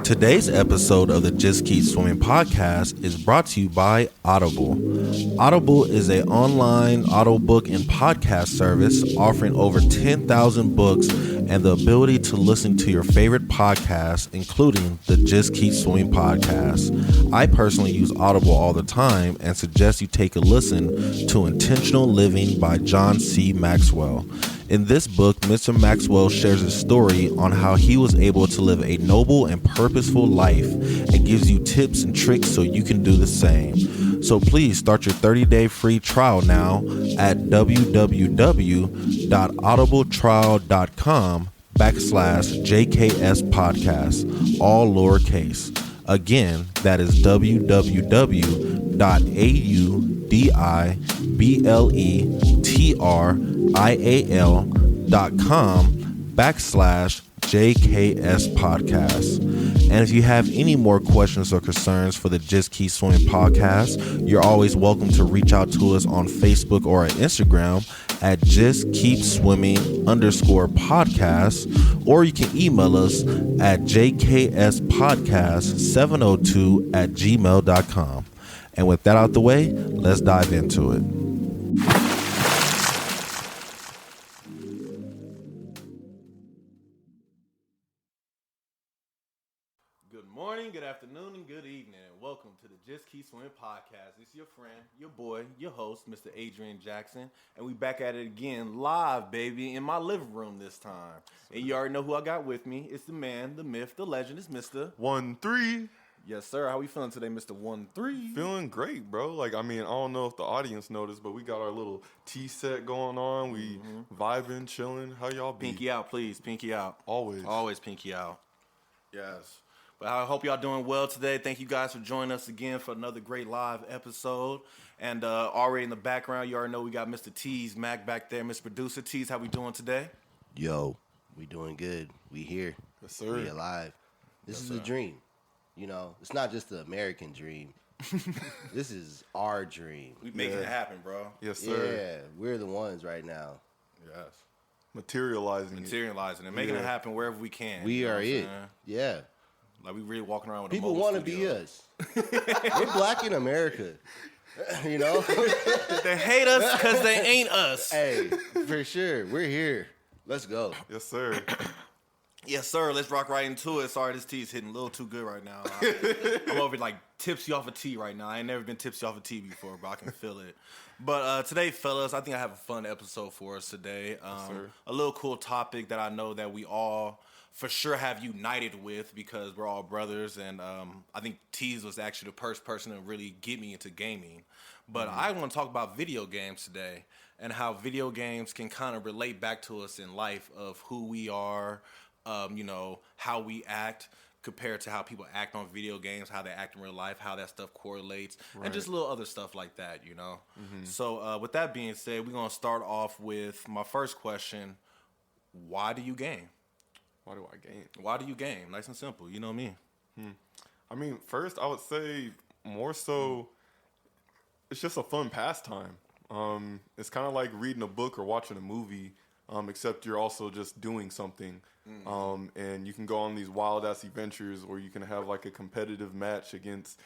Today's episode of the Just Keep Swimming podcast is brought to you by Audible. Audible is an online audiobook and podcast service offering over 10,000 books and the ability to listen to your favorite podcasts, including the Just Keep Swimming podcast. I personally use Audible all the time and suggest you take a listen to Intentional Living by John C. Maxwell. In this book, Mr. Maxwell shares his story on how he was able to live a noble and purposeful life and gives you tips and tricks so you can do the same. So please start your 30-day free trial now at www.audibletrial.com/JKS podcast, all lowercase. Again, that is www.audibletrial.com/JKS podcast. And if you have any more questions or concerns for the Just Keep Swimming podcast, you're always welcome to reach out to us on Facebook or at Instagram at justskeepswimming_podcast, or you can email us at jkspodcast702@gmail.com. And with that out the way, let's dive into it. Good morning, good afternoon, and good evening, and welcome to the Just Keep Swimming podcast. It's your friend, your boy, your host, Mr. Adrian Jackson, and we back at it again, live, baby, in my living room this time. And you already know who I got with me. It's the man, the myth, the legend. It's Mr. 1-3. Yes, sir. How we feeling today, Mr. 1-3? Feeling great, bro. I don't know if the audience noticed, but we got our little tea set going on. We vibing, chilling. How y'all be? Pinky out, please. Pinky out. Always pinky out. Yes. But I hope y'all doing well today. Thank you guys for joining us again for another great live episode. And already in the background, you already know we got Mr. TzMac back there. Mr. Producer Tz, how we doing today? Yo, we doing good. We here. Yes, sir. We alive. This is a dream. You know, it's not just the American dream. This is our dream. We making it happen, bro. Yes, sir. Yeah, we're the ones right now. Yes. Materializing and making it happen wherever we can. We are it. Saying? Yeah. Like we really walking around with People want to be us. We're black in America. You know? They hate us because they ain't us. Hey, for sure. We're here. Let's go. Yes, sir. Yes, sir. Let's rock right into it. Sorry, this tea is hitting a little too good right now. I'm over like tipsy off of tea right now. I ain't never been tipsy off of tea before, but I can feel it. But today, fellas, I think I have a fun episode for us today. A little cool topic that I know that we all for sure have united with because we're all brothers. And I think Tz was actually the first person to really get me into gaming. But I want to talk about video games today and how video games can kind of relate back to us in life of who we are, how we act compared to how people act on video games, how they act in real life, how that stuff correlates, and just little other stuff like that, So with that being said, we're going to start off with my first question. Why do you game? Why do I game? Why do you game? Nice and simple. You know me. I mean, first, I would say more so it's just a fun pastime. It's kind of like reading a book or watching a movie, except you're also just doing something. And you can go on these wild-ass adventures, or you can have like a competitive match against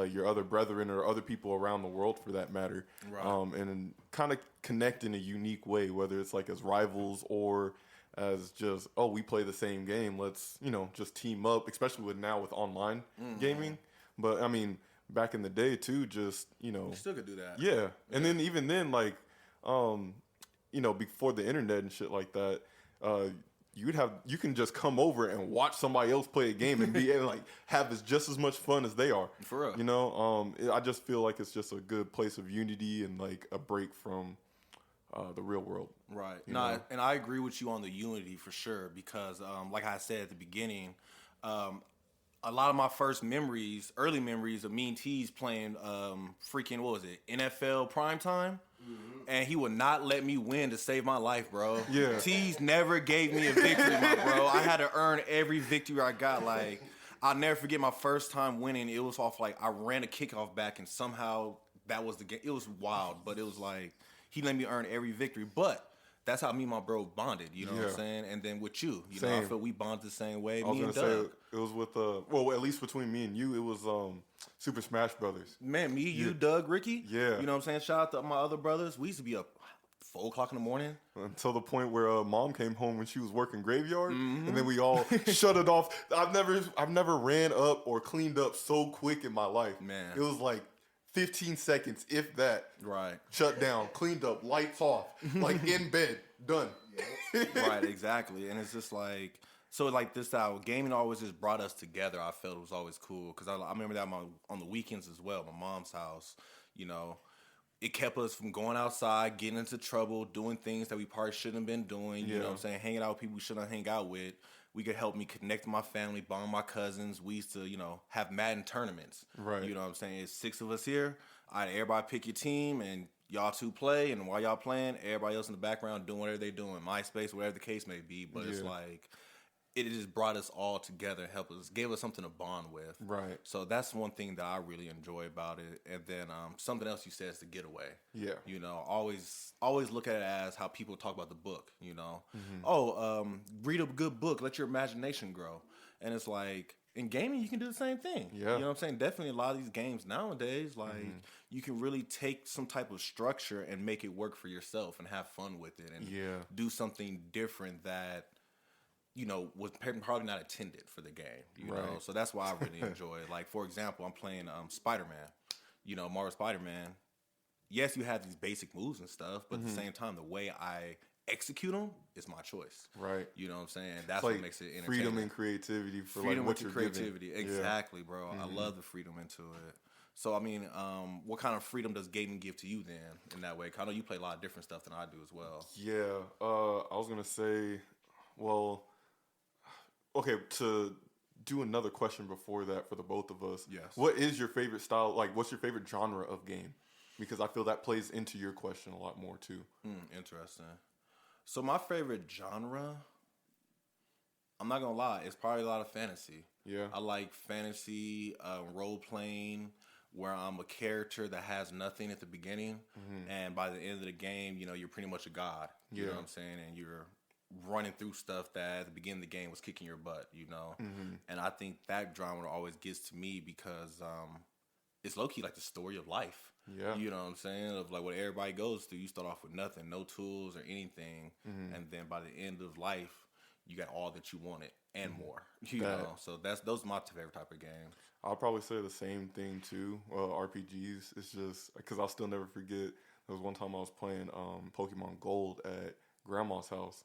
your other brethren or other people around the world for that matter. Right. And kind of connect in a unique way, whether it's like as rivals or as just, we play the same game. Let's, just team up, especially with online gaming. But, I mean, back in the day, too, just, You still could do that. Yeah. And then even then, like, before the internet and shit like that, you can just come over and watch somebody else play a game and be able to have just as much fun as they are. For real. I just feel like it's just a good place of unity and like a break from the real world. Right. And I agree with you on the unity for sure because like I said at the beginning, a lot of my first early memories of me and Tz playing NFL primetime. And he would not let me win to save my life, bro. Yeah. Tz never gave me a victory, my bro. I had to earn every victory I got. Like, I'll never forget my first time winning. It was off, I ran a kickoff back, and somehow that was the game. It was wild, but it was like he let me earn every victory. But that's how me and my bro bonded. You know what I'm Yeah. saying? And then with you, you know, I Same. feel we bonded the same way. I was Me gonna and say Doug. it was with well, at least between me and you, it was Super Smash Brothers. Man, me, you, Yeah. Doug, Ricky. Yeah. You know what I'm saying? Shout out to my other brothers. We used to be up 4 o'clock in the morning. Until the point where mom came home when she was working graveyard, Mm-hmm. and then we all shut it off. I've never ran up or cleaned up so quick in my life. Man. It was like 15 seconds, if that. Right. Shut down, cleaned up, lights off, like in bed, done. Right, exactly. And it's just like, so like this style, gaming always just brought us together. I felt it was always cool. Because I remember that on the weekends as well, my mom's house, you know. It kept us from going outside, getting into trouble, doing things that we probably shouldn't have been doing. You know what I'm saying? Hanging out with people we shouldn't hang out with. We could help me connect with my family, bond my cousins. We used to, you know, have Madden tournaments. Right. You know what I'm saying? It's 6 of us here. Everybody pick your team, and y'all 2 play. And while y'all playing, everybody else in the background doing whatever they doing. MySpace, whatever the case may be. But it's like, it just brought us all together, helped us, gave us something to bond with. Right. So that's one thing that I really enjoy about it. And then something else you said is the getaway. Yeah. You know, always look at it as how people talk about the book, you know. Read a good book, let your imagination grow. And it's like, in gaming, you can do the same thing. Yeah. You know what I'm saying? Definitely a lot of these games nowadays, like, you can really take some type of structure and make it work for yourself and have fun with it and do something different that, you know, was probably not intended for the game, you know? So that's why I really enjoy it. Like, for example, I'm playing Spider-Man, you know, Marvel Spider-Man. Yes, you have these basic moves and stuff, but at the same time, the way I execute them is my choice. Right. You know what I'm saying? That's Like what makes it entertaining. freedom and creativity for Freedom like what with you're the creativity. giving. Exactly, bro. I love the freedom into it. So, I mean, what kind of freedom does gaming give to you then in that way? 'Cause I know you play a lot of different stuff than I do as well. Yeah. I was going to say, well, okay, to do another question before that for the both of us. Yes. What is your favorite style? Like, what's your favorite genre of game? Because I feel that plays into your question a lot more too. Interesting. So my favorite genre, I'm not gonna lie, it's probably a lot of fantasy. Yeah. I like fantasy role playing where I'm a character that has nothing at the beginning, and by the end of the game, you know, you're pretty much a god. You know what I'm saying? And you're running through stuff that at the beginning of the game was kicking your butt, you know? And I think that genre always gets to me because it's low-key like the story of life. Yeah. You know what I'm saying? Of like what everybody goes through. You start off with nothing, no tools or anything. And then by the end of life, you got all that you wanted and more. You know? So those are my favorite type of games. I'll probably say the same thing too. RPGs. It's just because I'll still never forget. There was one time I was playing Pokemon Gold at grandma's house,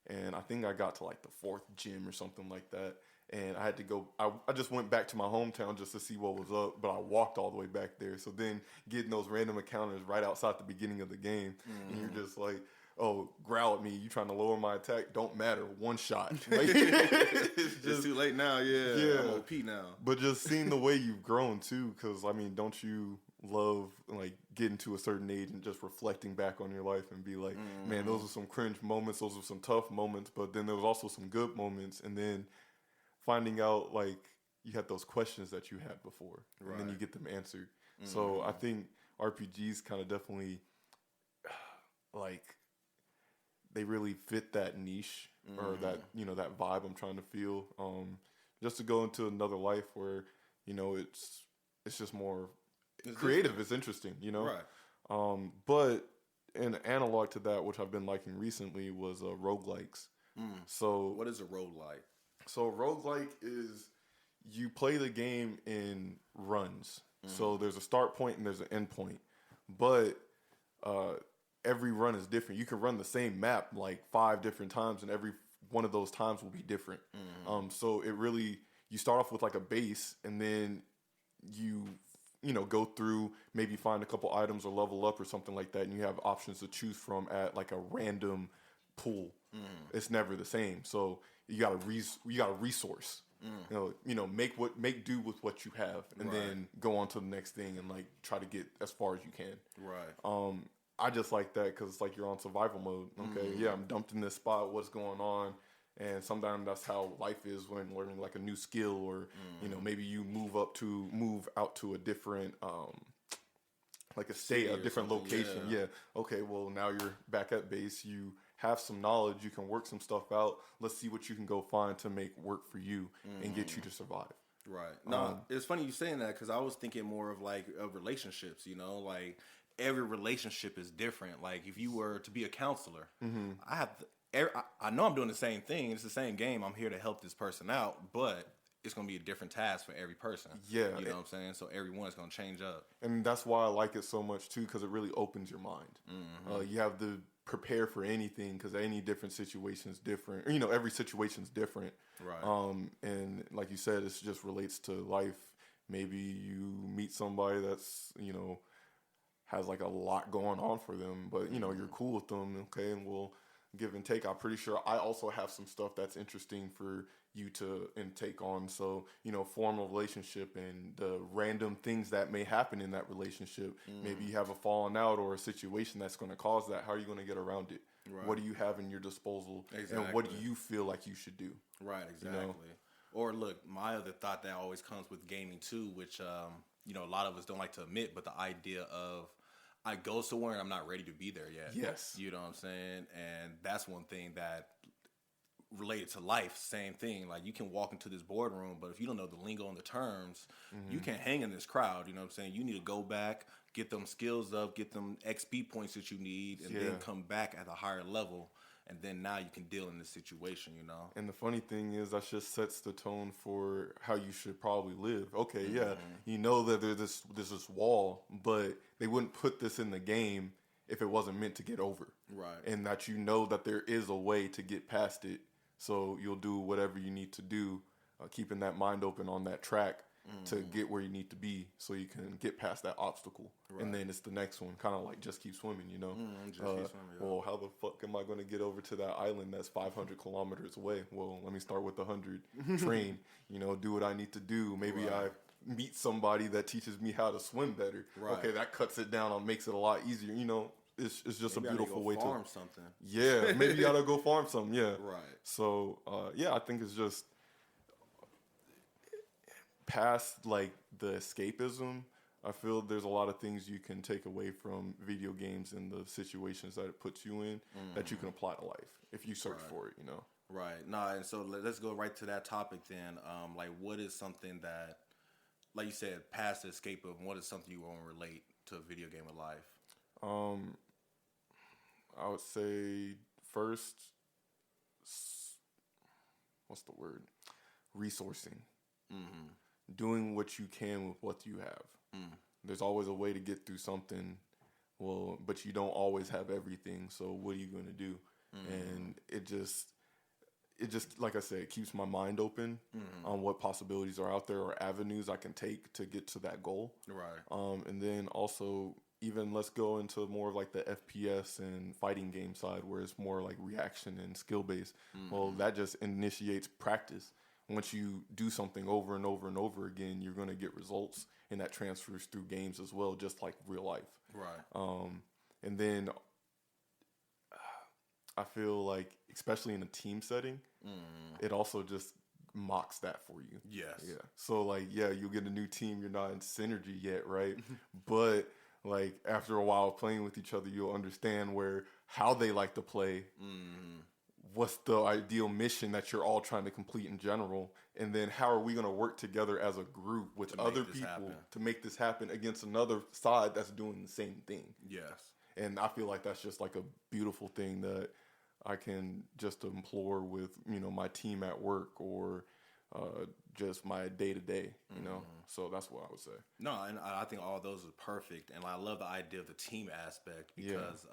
and I think I got to like the 4th gym or something like that. And I had to go. I just went back to my hometown just to see what was up, but I walked all the way back there. So then getting those random encounters right outside the beginning of the game, and you're just like, oh, growl at me. You trying to lower my attack? Don't matter. One shot. Like, It's too late now, yeah. I'm OP now. But just seeing the way you've grown too, because I mean, don't you love like getting to a certain age and just reflecting back on your life and be like, man, those are some cringe moments, those are some tough moments, but then there was also some good moments, and then finding out like you had those questions that you had before, and then you get them answered. So I think RPGs kind of definitely like they really fit that niche or that, you know, that vibe I'm trying to feel. Just to go into another life where, you know, it's just more creative. It's interesting, you know. Right. But an analog to that, which I've been liking recently, was roguelikes. So What is a roguelike? So roguelike is you play the game in runs. So there's a start point and there's an end point. But every run is different. You can run the same map like 5 different times, and every one of those times will be different. So it really, you start off with like a base, and then you know, go through, maybe find a couple items or level up or something like that, and you have options to choose from at like a random pool. It's never the same. So you got to resource. You know, make do with what you have, and then go on to the next thing and like try to get as far as you can. Right. I just like that because it's like you're on survival mode. Okay, yeah, I'm dumped in this spot. What's going on? And sometimes that's how life is when learning like a new skill, or you know, maybe you move out to a different like a state, a different location. Yeah. Okay, well, now you're back at base. You have some knowledge. You can work some stuff out. Let's see what you can go find to make work for you and get you to survive. Right. No, it's funny you saying that because I was thinking more of like of relationships, you know, like every relationship is different. Like if you were to be a counselor, I know I'm doing the same thing. It's the same game. I'm here to help this person out, but it's going to be a different task for every person. Yeah. You know what I'm saying? So everyone is going to change up. And that's why I like it so much too, because it really opens your mind. You have to prepare for anything because any different situation is different. You know, every situation is different. Right. And like you said, it just relates to life. Maybe you meet somebody that's, you know, has like a lot going on for them, but you know, you're cool with them. Okay. And we'll give and take. I'm pretty sure I also have some stuff that's interesting for you to take on. So, you know, form a relationship and the random things that may happen in that relationship. Maybe you have a falling out or a situation that's going to cause that. How are you going to get around it? Right. What do you have in your disposal? Exactly. And what do you feel like you should do? Right, exactly. You know? Or look, my other thought that always comes with gaming too, which, you know, a lot of us don't like to admit, but the idea of I go somewhere and I'm not ready to be there yet. Yes. You know what I'm saying? And that's one thing that related to life, same thing. Like you can walk into this boardroom, but if you don't know the lingo and the terms, you can't hang in this crowd. You know what I'm saying? You need to go back, get them skills up, get them XP points that you need, and then come back at a higher level. And then now you can deal in this situation, you know? And the funny thing is that just sets the tone for how you should probably live. Okay, you know that there's this wall, but they wouldn't put this in the game if it wasn't meant to get over. Right. And that you know that there is a way to get past it. So you'll do whatever you need to do, keeping that mind open on that track to get where you need to be so you can get past that obstacle. Right. And then it's the next one, kind of like just keep swimming, you know? Just keep swimming, Well, how the fuck am I going to get over to that island that's 500 kilometers away? Well, let me start with 100, train, you know, do what I need to do. Maybe I meet somebody that teaches me how to swim better. Right. Okay, that cuts it down and makes it a lot easier, you know? It's just maybe a beautiful way to farm something. Yeah, maybe you gotta go farm something. Yeah, right. So I think it's just past like the escapism. I feel there's a lot of things you can take away from video games and the situations that it puts you in that you can apply to life if you search for it. You know. Right. Nah, and so let's go right to that topic then. Like, what is something that, like you said, past the escapism? What is something you want to relate to a video game of life? I would say first, what's the word? Resourcing. Doing what you can with what you have. There's always a way to get through something, well, but you don't always have everything. So what are you going to do? And it just like I said, it keeps my mind open on what possibilities are out there or avenues I can take to get to that goal. Right. And then also, even let's go into more of like the FPS and fighting game side where it's more like reaction and skill based. Well, that just initiates practice. Once you do something over and over and over again, you're going to get results, and that transfers through games as well, just like real life. Right. And then I feel like, especially in a team setting, it also just mocks that for you. Yes. Yeah. So like, you'll get a new team. You're not in synergy yet, right? But like after a while playing with each other, you'll understand how they like to play. What's the ideal mission that you're all trying to complete in general, and then how are we going to work together as a group with other people to make this happen against another side that's doing the same thing. Yes. And I feel like that's just like a beautiful thing that I can just implore with, you know, my team at work or just my day to day, you know. So that's what I would say. No, and I think all those are perfect, and I love the idea of the team aspect because,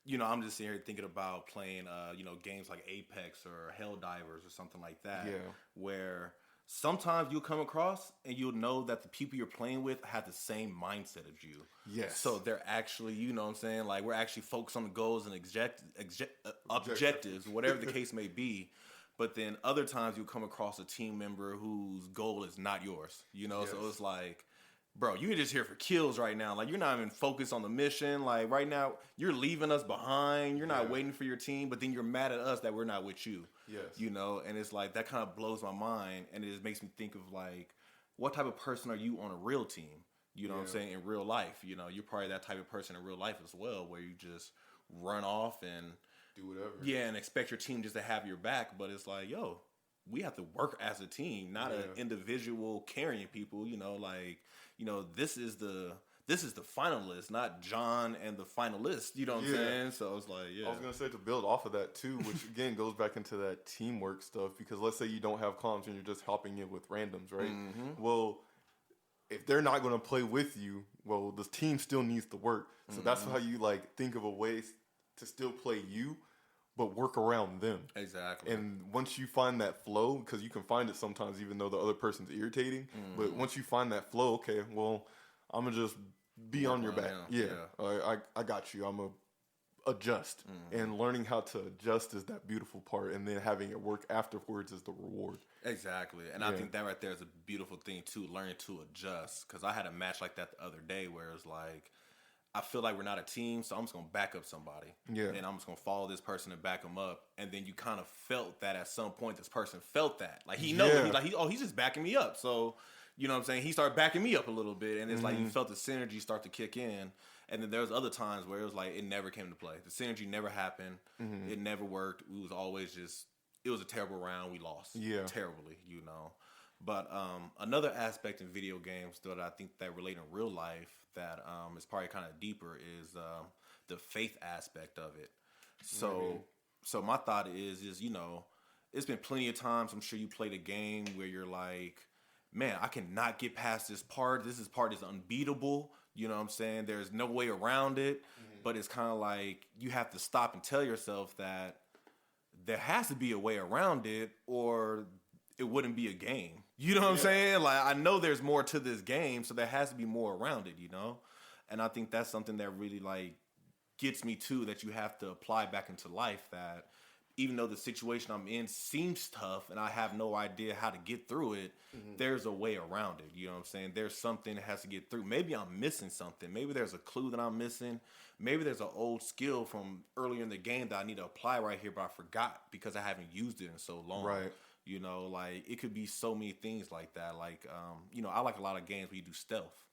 you know, I'm just sitting here thinking about playing, you know, games like Apex or Helldivers or something like that, where sometimes you'll come across and you'll know that the people you're playing with have the same mindset as you. Yes. So they're actually, you know what I'm saying, like we're actually focused on the goals and objectives, whatever the case may be. But then other times you'll come across a team member whose goal is not yours, you know? Yes. So it's like, bro, you're just here for kills right now. Like, you're not even focused on the mission. Like, right now, you're leaving us behind. You're not waiting for your team, but then you're mad at us that we're not with you. Yes. You know? And it's like, that kind of blows my mind. And it just makes me think of, like, what type of person are you on a real team? You know what I'm saying? In real life, you know, you're probably that type of person in real life as well, where you just run off and do whatever. Yeah, and expect your team just to have your back. But it's like, yo, we have to work as a team, not an individual carrying people. You know, like, you know, this is the finalist, not John and the finalist. You know what I'm saying? So it's like, I was gonna say, to build off of that too, which again goes back into that teamwork stuff. Because let's say you don't have comms and you're just helping in with randoms, right? Well, if they're not going to play with you, well, the team still needs to work. So that's how you like think of a way to still play you, but work around them. Exactly. And once you find that flow, because you can find it sometimes even though the other person's irritating, but once you find that flow, okay, well, I'm going to just be on your back. I got you. I'm going to adjust. And learning how to adjust is that beautiful part. And then having it work afterwards is the reward. Exactly. And I think that right there is a beautiful thing too, learning to adjust. Because I had a match like that the other day where it's like, I feel like we're not a team, so I'm just going to back up somebody. Yeah. And I'm just going to follow this person and back them up. And then you kind of felt that at some point this person felt that. Like, he knows it. He's just backing me up. So, you know what I'm saying? He started backing me up a little bit. And it's like you felt the synergy start to kick in. And then there was other times where it was like it never came to play. The synergy never happened. It never worked. We was always just, it was a terrible round. We lost terribly, you know. But another aspect in video games that I think that relate in real life that is probably kind of deeper is the faith aspect of it. So my thought is, you know, it's been plenty of times, I'm sure you played a game where you're like, man, I cannot get past this part. This part is unbeatable. You know what I'm saying? There's no way around it. But it's kind of like you have to stop and tell yourself that there has to be a way around it or it wouldn't be a game. You know what I'm saying? Like, I know there's more to this game, so there has to be more around it, you know? And I think that's something that really, like, gets me too, that you have to apply back into life, that even though the situation I'm in seems tough and I have no idea how to get through it, there's a way around it. You know what I'm saying? There's something that has to get through. Maybe I'm missing something. Maybe there's a clue that I'm missing. Maybe there's an old skill from earlier in the game that I need to apply right here, but I forgot because I haven't used it in so long. Right. You know, like, it could be so many things like that. Like, you know, I like a lot of games where you do stealth,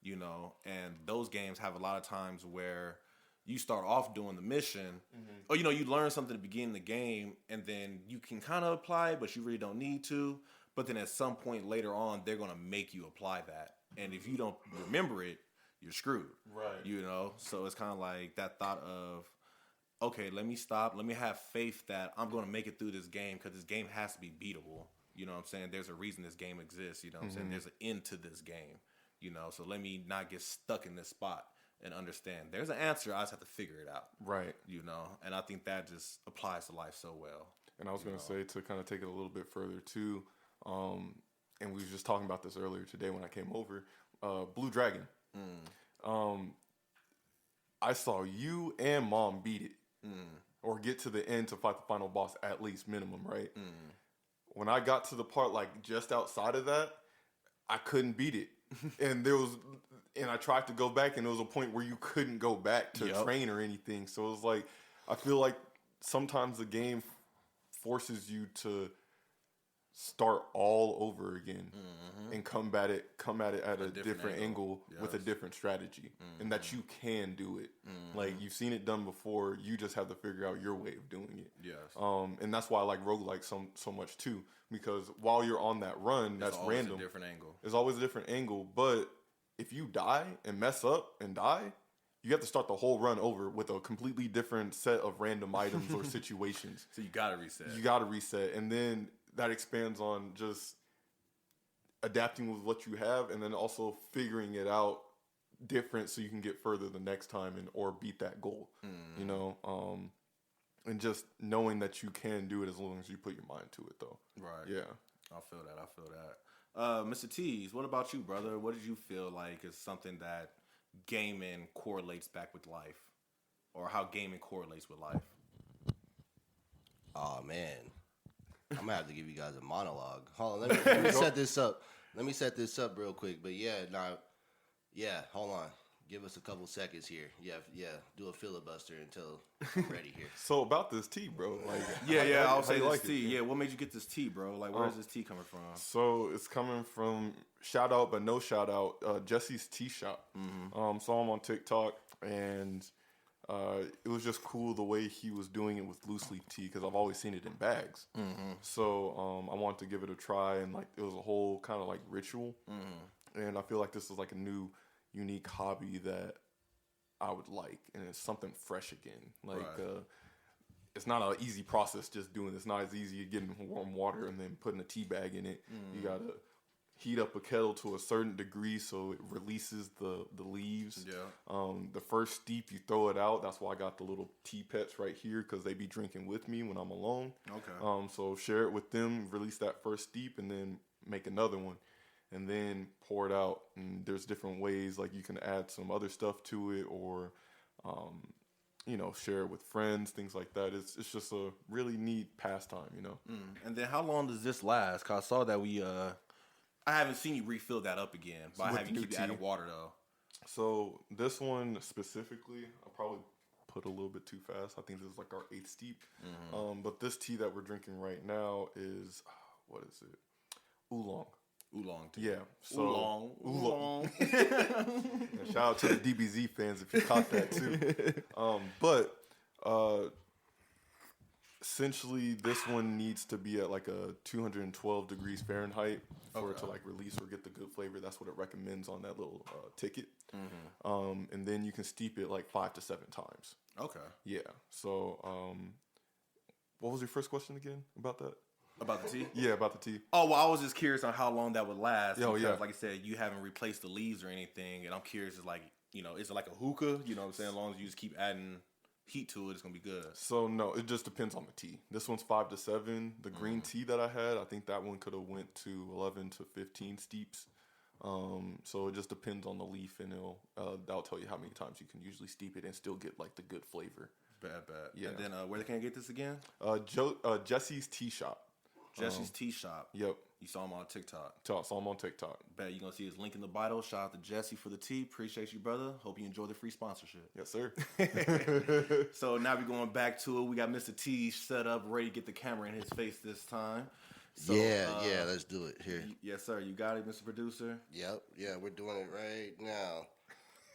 you know, and those games have a lot of times where you start off doing the mission, or, you know, you learn something at the beginning of the game, and then you can kind of apply it, but you really don't need to. But then at some point later on, they're going to make you apply that. And if you don't remember it, you're screwed. Right. You know? So it's kind of like that thought of, okay, let me stop. Let me have faith that I'm going to make it through this game because this game has to be beatable. You know what I'm saying? There's a reason this game exists. You know what I'm saying? There's an end to this game. You know? So let me not get stuck in this spot and understand there's an answer. I just have to figure it out. Right. You know? And I think that just applies to life so well. And I was going to say, to kind of take it a little bit further too, and we were just talking about this earlier today when I came over, Blue Dragon. I saw you and Mom beat it. Or get to the end to fight the final boss, at least minimum, right? When I got to the part like just outside of that, I couldn't beat it. And I tried to go back, and there was a point where you couldn't go back to train or anything. So it was like, I feel like sometimes the game forces you to start all over again and come at it at a different angle with a different strategy, and that you can do it. Like, you've seen it done before. You just have to figure out your way of doing it. Yes. And that's why I like roguelike so much too, because while you're on that run, that's random. It's a different angle. It's always a different angle, but if you die and mess up and die, you have to start the whole run over with a completely different set of random items or situations. So you gotta reset. You gotta reset, and then that expands on just adapting with what you have, and then also figuring it out different so you can get further the next time or beat that goal. You know, and just knowing that you can do it as long as you put your mind to it, though. Right. Yeah. I feel that. Mr. T's, what about you, brother? What did you feel like is something that gaming correlates back with life, or how gaming correlates with life? Oh man, I'm gonna have to give you guys a monologue. Hold on, let me set this up. Let me set this up real quick. But hold on. Give us a couple seconds here. Yeah. Do a filibuster until I'm ready here. So about this tea, bro. Like, I'll say how you this like tea. it? Yeah, what made you get this tea, bro? Like, where's this tea coming from? So it's coming from shout out, but no shout out. Jesse's Tea Shop. Saw him on TikTok, and it was just cool the way he was doing it with loose leaf tea because I've always seen it in bags. So I wanted to give it a try, and like it was a whole kind of like ritual. And I feel like this is like a new, unique hobby that I would like, and it's something fresh again. Like it's not an easy process just doing this. It's not as easy as getting warm water and then putting a tea bag in it. You gotta heat up a kettle to a certain degree so it releases the leaves. The first steep, you throw it out. That's why I got the little tea pets right here because they be drinking with me when I'm alone. So share it with them, release that first steep, and then make another one. And then pour it out. And there's different ways, like you can add some other stuff to it, or share it with friends, things like that. It's just a really neat pastime, And then how long does this last? Cause I saw that I haven't seen you refill that up again, but I have you keep adding water though. So this one specifically, I probably put a little bit too fast. I think this is like our 8th steep. But this tea that we're drinking right now is, what is it? Oolong tea. Yeah. So Oolong. Shout out to the DBZ fans if you caught that too. But essentially this one needs to be at like a 212 degrees Fahrenheit for it to like release or get the good flavor. That's what it recommends on that little ticket. And then you can steep it like 5 to 7 times. Okay. Yeah. So what was your first question again about that? About the tea? Yeah, about the tea. Oh, well, I was just curious on how long that would last. Because, like I said, you haven't replaced the leaves or anything, and I'm curious, is it like a hookah? You know what I'm saying? As long as you just keep adding heat to it, it's going to be good. So, no, it just depends on the tea. This one's 5 to 7. The green tea that I had, I think that one could have went to 11 to 15 steeps. So it just depends on the leaf, and that'll tell you how many times you can usually steep it and still get like the good flavor. Bad. Yeah. And then where can I get this again? Jesse's Tea Shop. Jesse's Tea Shop. Yep. You saw him on TikTok. Saw him on TikTok. Bet you're going to see his link in the bio. Shout out to Jesse for the tea. Appreciate you, brother. Hope you enjoy the free sponsorship. Yes, sir. So now we're going back to it. We got Mr. T set up, ready to get the camera in his face this time. So, let's do it here. Yes, sir. You got it, Mr. Producer? Yep. Yeah, we're doing it right now.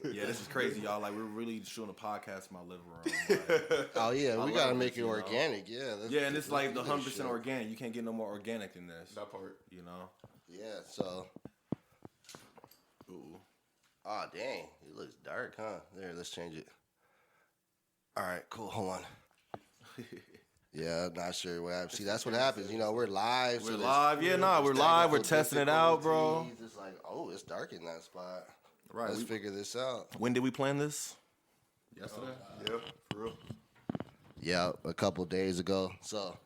Yeah, this is crazy, y'all. Like, we're really shooting a podcast in my living room. Like, oh, yeah, we got to make it organic. Yeah. And it's like the 100% organic. You can't get no more organic than this. That part. Yeah, so. Ooh. Oh, dang. It looks dark, huh? There, let's change it. All right, cool. Hold on. Yeah, I'm not sure what happened. See, that's what happens. We're live. We're live. We're live. We're testing it out, bro. It's like, it's dark in that spot. Right. Let's figure this out. When did we plan this? Yesterday? Yeah, for real. Yeah, a couple days ago. So.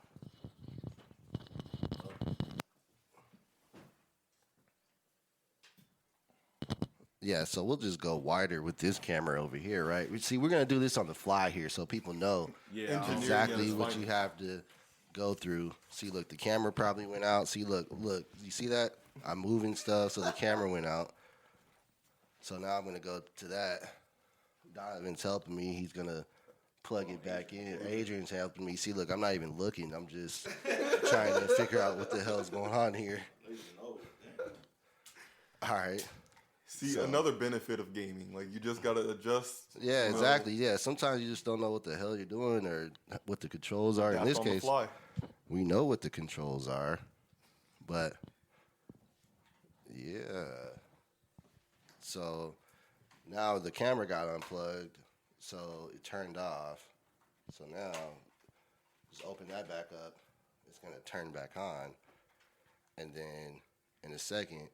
Yeah, so we'll just go wider with this camera over here, right? See, we're going to do this on the fly here so people know exactly what you have to go through. See, look, the camera probably went out. See, look, you see that? I'm moving stuff, so the camera went out. So now I'm going to go to that. Donovan's helping me. He's going to plug it back in. Adrian's helping me. See, look, I'm not even looking. I'm just trying to figure out what the hell's going on here. All right. See, another benefit of gaming, like you just got to adjust. Yeah, exactly. Yeah, sometimes you just don't know what the hell you're doing or what the controls are. In this case, we know what the controls are, but yeah. So now the camera got unplugged, so it turned off. So now, just open that back up. It's going to turn back on. And then in a second,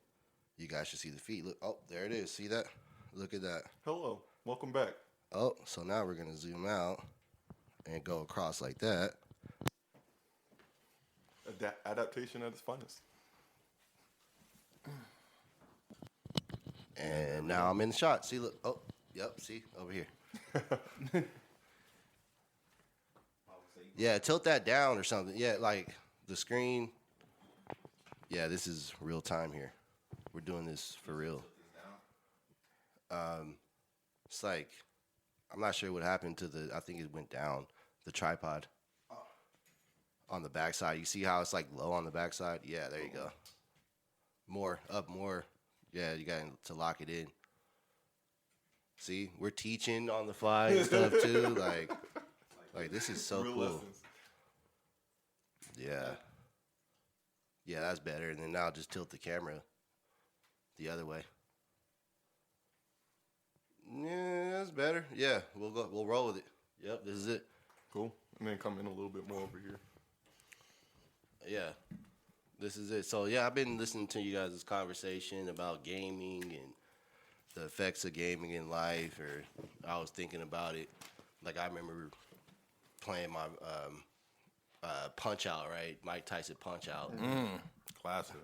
you guys should see the feet. Look, there it is. See that? Look at that. Hello. Welcome back. Oh, so now we're going to zoom out and go across like that. Adaptation at its finest. And now I'm in the shot. See, look. Oh, yep. See, over here. Yeah, tilt that down or something. Yeah, like the screen. Yeah, this is real time here. We're doing this for real. It's like, I'm not sure what happened to I think it went down, the tripod on the backside. You see how it's like low on the backside? Yeah, there you go. More, up more. Yeah, you got to lock it in. See, we're teaching on the fly and stuff too. Like this is so cool. Lessons. Yeah. Yeah, that's better. And then now just tilt the camera the other way. Yeah, that's better. Yeah, we'll roll with it. Yep, this is it. Cool. And then come in a little bit more over here. Yeah, this is it. So yeah, I've been listening to you guys' conversation about gaming and the effects of gaming in life. Or I was thinking about it. Like I remember playing my Punch Out, right? Mike Tyson Punch Out. Classic.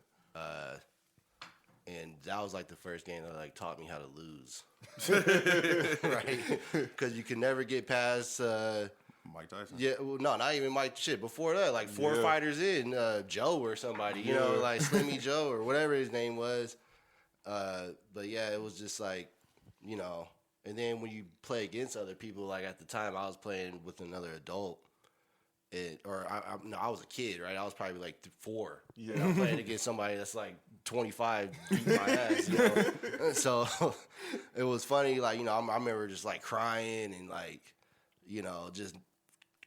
And that was like the first game that like taught me how to lose, right? Because you can never get past Mike Tyson. Yeah, well, no, not even Mike. Shit, before that, like four fighters in, Joe or somebody, you know, like Slimmy Joe or whatever his name was. But yeah, it was just like, you know. And then when you play against other people, like at the time I was playing with another adult. I was a kid, right? I was probably like 4. Yeah, I'm playing against somebody that's like 25, beating my ass. You know? So it was funny. Like, you know, I remember just like crying and like, you know, just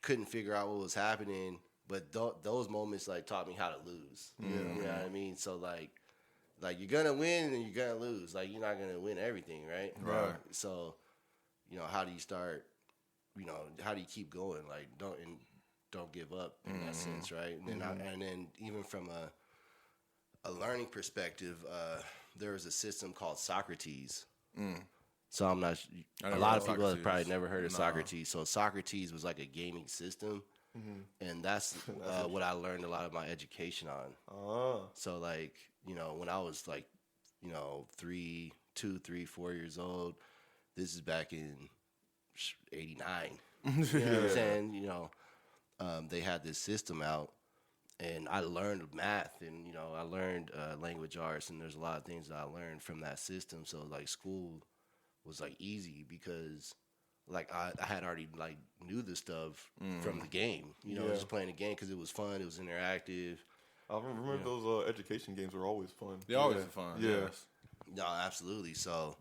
couldn't figure out what was happening. But those moments like taught me how to lose. Yeah, you know what I mean. So like you're gonna win and you're gonna lose. Like you're not gonna win everything, right? Right. So, you know, how do you start? You know, how do you keep going? Like don't give up in that sense, right? And then even from a learning perspective, there was a system called Socrates. So I'm not. A lot of people have probably never heard of Socrates. So Socrates was like a gaming system, and that's what I learned a lot of my education on. So like, you know, when I was like, you know, 3, 4 years old, this is back in '89. You know what I'm saying? You know. They had this system out, and I learned math, and you know, I learned language arts, and there's a lot of things that I learned from that system. So like school was like easy because like I had already like knew the stuff from the game, you know, just playing the game because it was fun, it was interactive. I remember those education games were always fun. They always were fun. Yes. No, absolutely. So,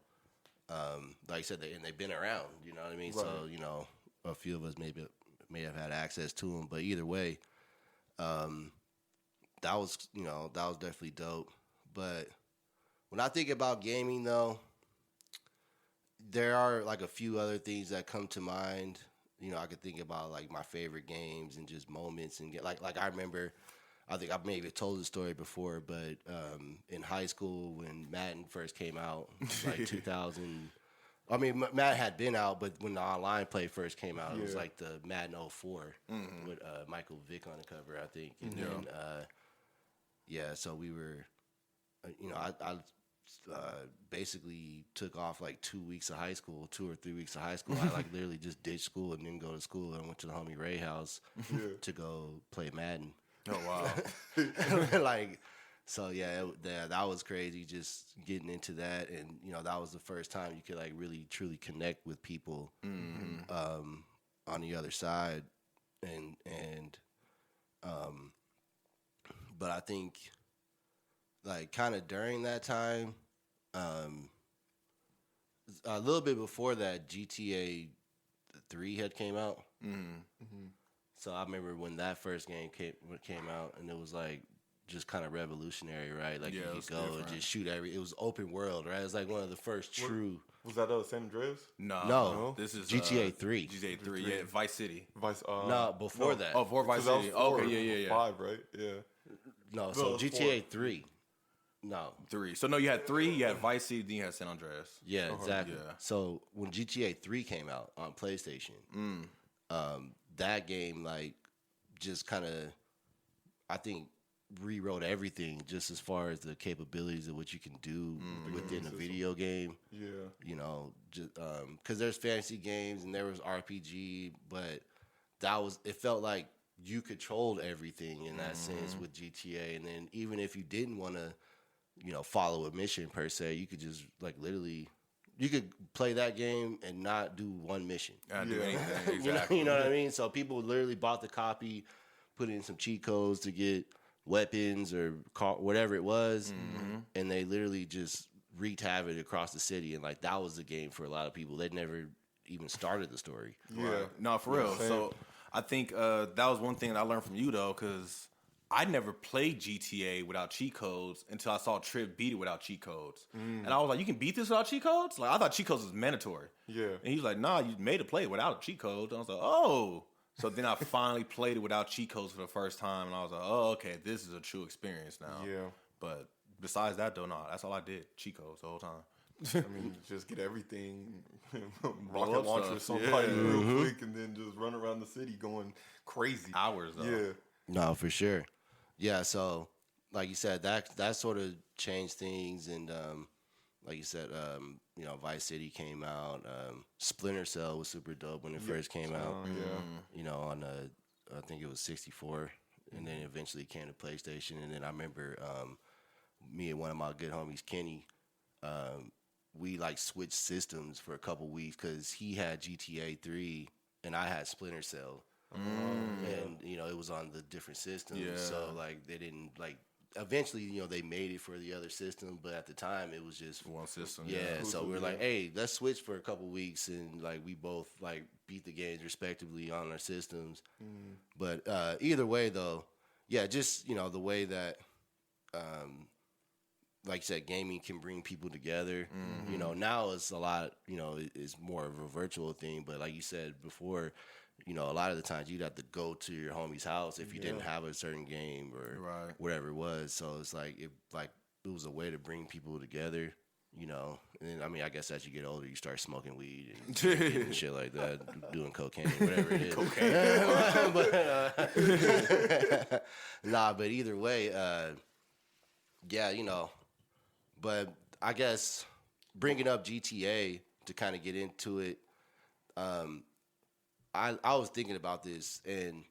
like I said, they've been around. You know what I mean? Right. So you know, a few of us may have had access to them, but either way, that was definitely dope. But when I think about gaming, though, there are like a few other things that come to mind. You know, I could think about like my favorite games and just moments and get like I remember. I think I've maybe told the story before, but in high school when Madden first came out, like 2000. I mean, Madden had been out, but when the online play first came out, it was like the Madden 04 with Michael Vick on the cover, I think. And then, so we were, you know, I basically took off like 2 weeks of high school, 2 or 3 weeks of high school. I like literally just ditched school and didn't go to school. I went to the homie Ray house to go play Madden. Oh, wow. Like, so yeah, that was crazy. Just getting into that, and you know, that was the first time you could like really truly connect with people on the other side, and but I think like kind of during that time, a little bit before that, GTA 3 had came out. So I remember when that first game came out, and it was like just kind of revolutionary, right? Like you could go and just shoot it was open world, right? It was like one of the first true. Was that San Andreas? No. This is GTA 3. GTA 3, yeah, Vice City. No, before that. Oh, before Vice City. Okay, yeah. 5, right? Yeah. No, so GTA 3. No. 3. So no, you had 3, you had Vice City, then you had San Andreas. Yeah, exactly. Yeah. So when GTA 3 came out on PlayStation, that game like just kind of, I think, rewrote everything just as far as the capabilities of what you can do within a video game. Yeah. You know, just because there's fantasy games and there was RPG, but it felt like you controlled everything in that sense with GTA. And then even if you didn't want to, you know, follow a mission per se, you could just like literally, you could play that game and not do one mission. Not do anything. Exactly. You know what I mean? So people literally bought the copy, put in some cheat codes to get weapons or whatever it was, and they literally just wreaked havoc across the city. And like that was the game for a lot of people. They'd never even started the story. Yeah. Right. No, for real. So I think that was one thing that I learned from you though, because I never played GTA without cheat codes until I saw Trip beat it without cheat codes. And I was like, you can beat this without cheat codes? Like, I thought cheat codes was mandatory. Yeah. And he was like, nah, you made it play without cheat codes. And I was like, oh. So then I finally played it without cheat codes for the first time. And I was like, oh, okay, this is a true experience now. Yeah. But besides that, though, no, that's all I did. Cheat codes the whole time. I mean, just get everything, Blow rocket up launcher stuff. somebody real quick, and then just run around the city going crazy. Hours, though. Yeah. No, for sure. Yeah, so like you said, that sort of changed things, and like you said, you know, Vice City came out. Splinter Cell was super dope when it first came out. You know, on I think it was 64, and then eventually came to PlayStation. And then I remember me and one of my good homies, Kenny, we like switched systems for a couple weeks because he had GTA 3 and I had Splinter Cell. And you know, it was on the different systems, so like they didn't like. Eventually, you know, they made it for the other system, but at the time it was just one system. Yeah, so we were like, hey, let's switch for a couple weeks, and like we both like beat the games respectively on our systems. But either way, though, yeah, just you know the way that, like you said, gaming can bring people together. You know, now it's a lot. You know, it's more of a virtual thing, but like you said before. You know, a lot of the times you'd have to go to your homie's house if you didn't have a certain game or whatever it was. So it's like it was a way to bring people together. You know, and then, I mean, I guess as you get older, you start smoking weed and shit like that, doing cocaine, whatever it is. But, nah, but either way, yeah, you know. But I guess bringing up GTA to kind of get into it. I was thinking about this, and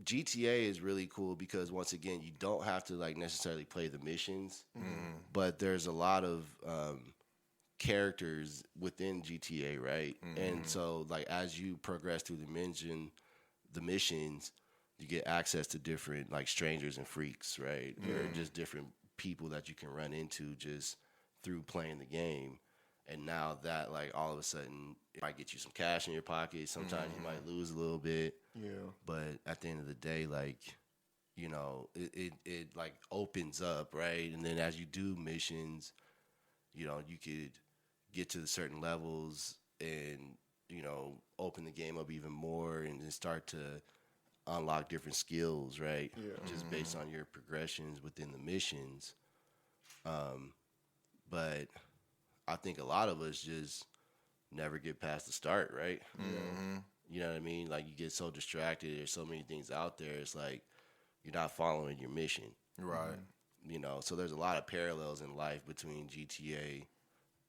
GTA is really cool because once again, you don't have to like necessarily play the missions, but there's a lot of characters within GTA, right? And so like as you progress through the missions, you get access to different like strangers and freaks, right? Or just different people that you can run into just through playing the game. And now that, like, all of a sudden, it might get you some cash in your pocket. Sometimes you might lose a little bit. Yeah. But at the end of the day, like, you know, it like, opens up, right? And then as you do missions, you know, you could get to the certain levels and, you know, open the game up even more and then start to unlock different skills, right? Yeah. Just based on your progressions within the missions. But I think a lot of us just never get past the start, right? You know what I mean? Like, you get so distracted. There's so many things out there. It's like you're not following your mission. Right. You know, so there's a lot of parallels in life between GTA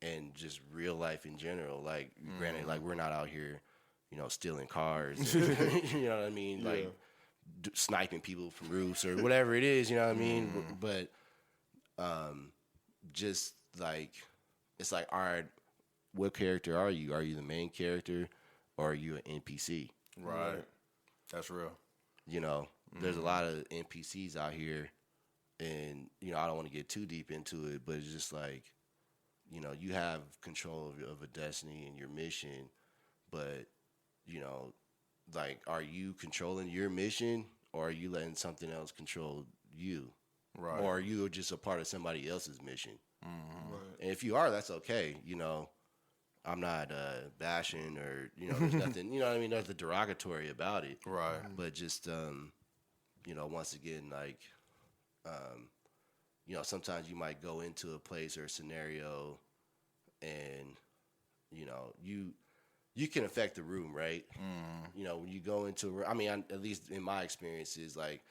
and just real life in general. Like, granted, like, we're not out here, you know, stealing cars. You know what I mean? Yeah. Like, sniping people from roofs or whatever it is, you know what I mean? But just, like... It's like, all right, what character are you? Are you the main character or are you an NPC? Right. That's real. You know, there's a lot of NPCs out here, and, you know, I don't want to get too deep into it, but it's just like, you know, you have control of a destiny and your mission, but, you know, like, are you controlling your mission or are you letting something else control you? Right. Or are you just a part of somebody else's mission? Right. And if you are, that's okay. You know, I'm not bashing or, you know, there's nothing, you know what I mean? There's nothing derogatory about it. Right. But just, you know, once again, like, you know, sometimes you might go into a place or a scenario and, you know, you can affect the room, right? You know, when you go into a room, I mean, at least in my experiences, like,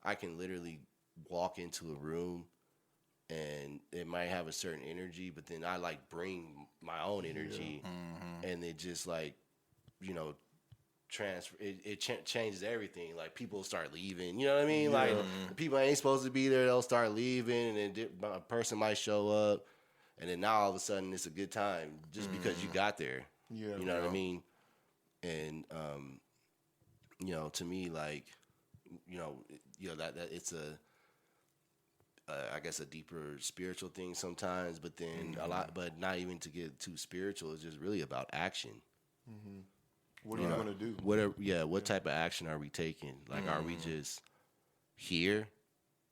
I can literally walk into a room and it might have a certain energy, but then I like bring my own energy, and it just like, you know, transfer. It changes everything. Like, people start leaving. You know what I mean? Like, people ain't supposed to be there. They'll start leaving, and then a person might show up, and then now all of a sudden it's a good time just because you got there. Yeah, you know what I mean. And to me, like, that it's I guess a deeper spiritual thing sometimes, but then but not even to get too spiritual. It's just really about action. What are you going to do? What type of action are we taking? Like, are we just here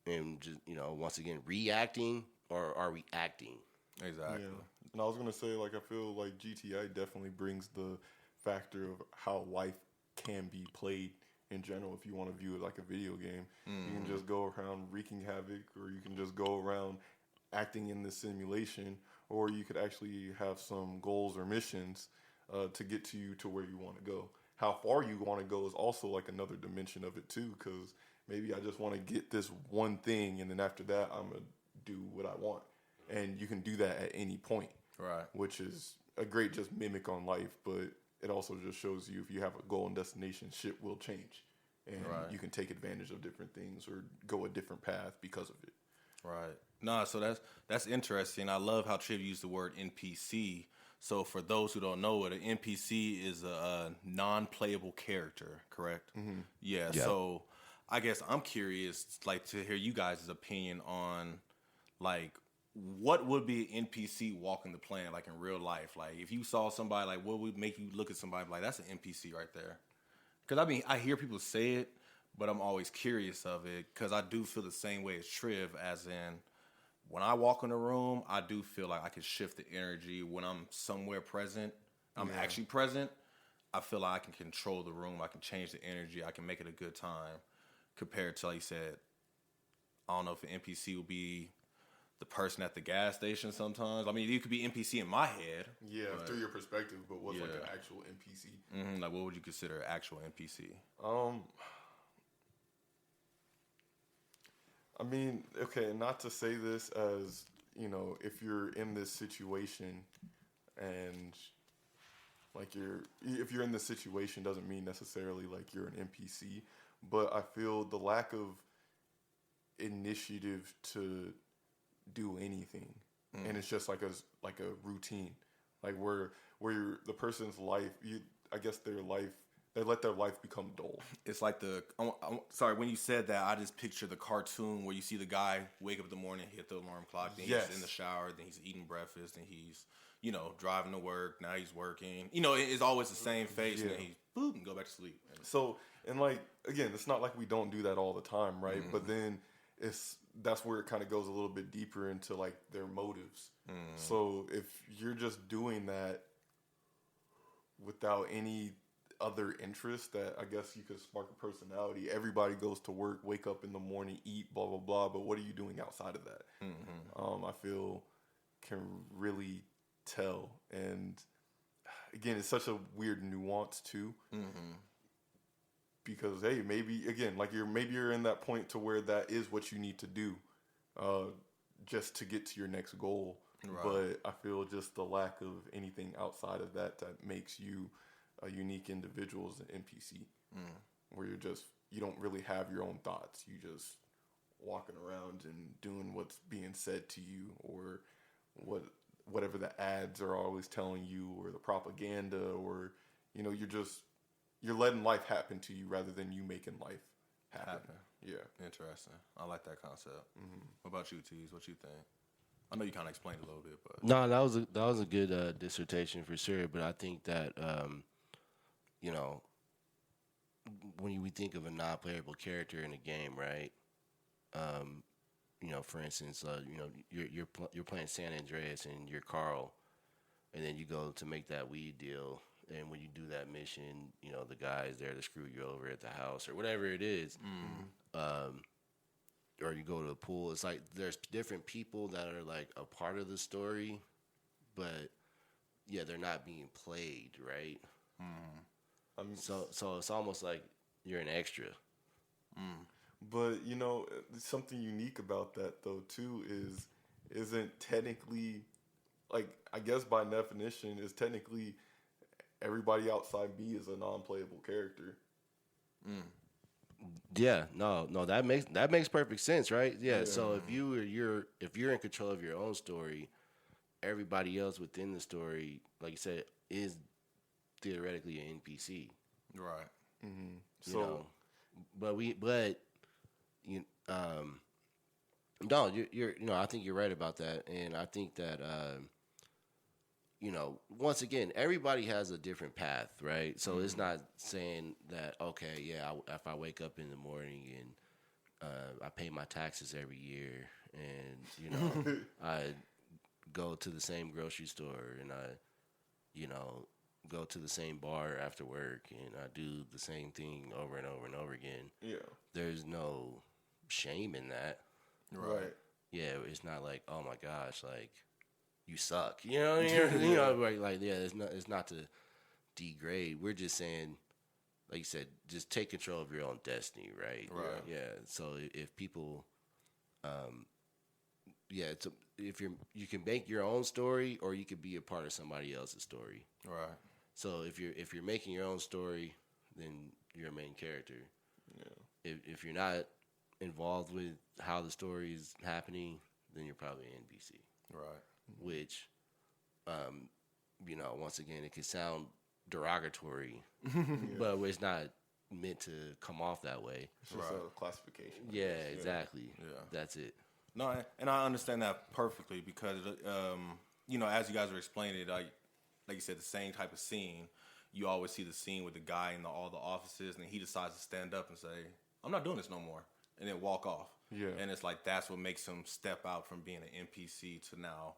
and just, once again, reacting, or are we acting? Exactly. Yeah. And I was going to say, like, I feel like GTI definitely brings the factor of how life can be played in general. If you want to view it like a video game, you can just go around wreaking havoc, or you can just go around acting in this simulation, or you could actually have some goals or missions to get to you to where you want to go. How far you want to go is also like another dimension of it too, because maybe I just want to get this one thing, and then after that I'm going to do what I want. And you can do that at any point, right? Which is a great just mimic on life, but it also just shows you if you have a goal and destination, shit will change. And you can take advantage of different things or go a different path because of it. Right. No, so that's interesting. I love how Triv used the word NPC. So for those who don't know it, an NPC is a non-playable character, correct? Mm-hmm. Yeah. So I guess I'm curious, like, to hear you guys' opinion on, like, what would be an NPC walking the planet, like, in real life? Like, if you saw somebody, like, what would make you look at somebody like, that's an NPC right there? Because, I mean, I hear people say it, but I'm always curious of it, because I do feel the same way as Triv, as in, when I walk in a room, I do feel like I can shift the energy. When I'm somewhere present, I'm actually present, I feel like I can control the room. I can change the energy. I can make it a good time, compared to, like you said, I don't know if an NPC would be the person at the gas station sometimes. I mean, you could be NPC in my head. Yeah, through your perspective, but what's like an actual NPC? Mm-hmm. Like, what would you consider an actual NPC? I mean, okay, not to say this as, if you're in this situation and, like, if you're in this situation doesn't mean necessarily like you're an NPC, but I feel the lack of initiative to do anything, and it's just like a routine, like where the person's life, I guess they let their life become dull. It's like sorry, when you said that, I just picture the cartoon where you see the guy wake up in the morning, hit the alarm clock, then he's in the shower, then he's eating breakfast, then he's driving to work, now he's working. It's always the same face, and then he boop and go back to sleep. So, and like, again, it's not like we don't do that all the time, right? But then that's where it kind of goes a little bit deeper into like their motives. So if you're just doing that without any other interest that I guess you could spark a personality, everybody goes to work, wake up in the morning, eat, blah blah blah, but what are you doing outside of that? I feel can really tell. And again, it's such a weird nuance too. Because hey, maybe again, like you're in that point to where that is what you need to do, just to get to your next goal. Right. But I feel just the lack of anything outside of that makes you a unique individual as an NPC, where you don't really have your own thoughts. You just walking around and doing what's being said to you, or whatever the ads are always telling you, or the propaganda, or you're letting life happen to you rather than you making life happen. Yeah. Interesting. I like that concept. What about you, Teez? What you think? I know you kind of explained a little bit, but no, that was a good dissertation for sure. But I think that when we think of a non-playable character in a game, right? For instance, you're playing San Andreas and you're Carl, and then you go to make that weed deal. And when you do that mission, the guy's there to screw you over at the house or whatever it is. Or you go to the pool. It's like there's different people that are like a part of the story, but they're not being played, right? So it's almost like you're an extra. But something unique about that though too isn't technically, like, I guess by definition is technically everybody outside me is a non-playable character. Yeah, no, that makes perfect sense, right? Yeah. So if you're in control of your own story, everybody else within the story, like you said, is theoretically an NPC. Right. You know, but you no, you're I think you're right about that, and I think that once again, everybody has a different path, right? So it's not saying that okay, yeah, if I wake up in the morning and I pay my taxes every year, and I go to the same grocery store, and I go to the same bar after work, and I do the same thing over and over and over again. Yeah, there's no shame in that. Right. Yeah, it's not like, oh my gosh, like you suck. You know what I mean? It's not to degrade. We're just saying, like you said, just take control of your own destiny, right? Right. Yeah. So if people, if you can make your own story, or you could be a part of somebody else's story. Right. So if you're making your own story, then you're a main character. Yeah. If you're not involved with how the story is happening, then you're probably an NPC. Right. Which, once again, it can sound derogatory, but it's not meant to come off that way. It's just a classification. Yeah, exactly. Yeah. That's it. No, and I understand that perfectly because, as you guys are explaining it, like you said, the same type of scene. You always see the scene with the guy in all the offices, and then he decides to stand up and say, "I'm not doing this no more," and then walk off. Yeah. And it's like that's what makes him step out from being an NPC to now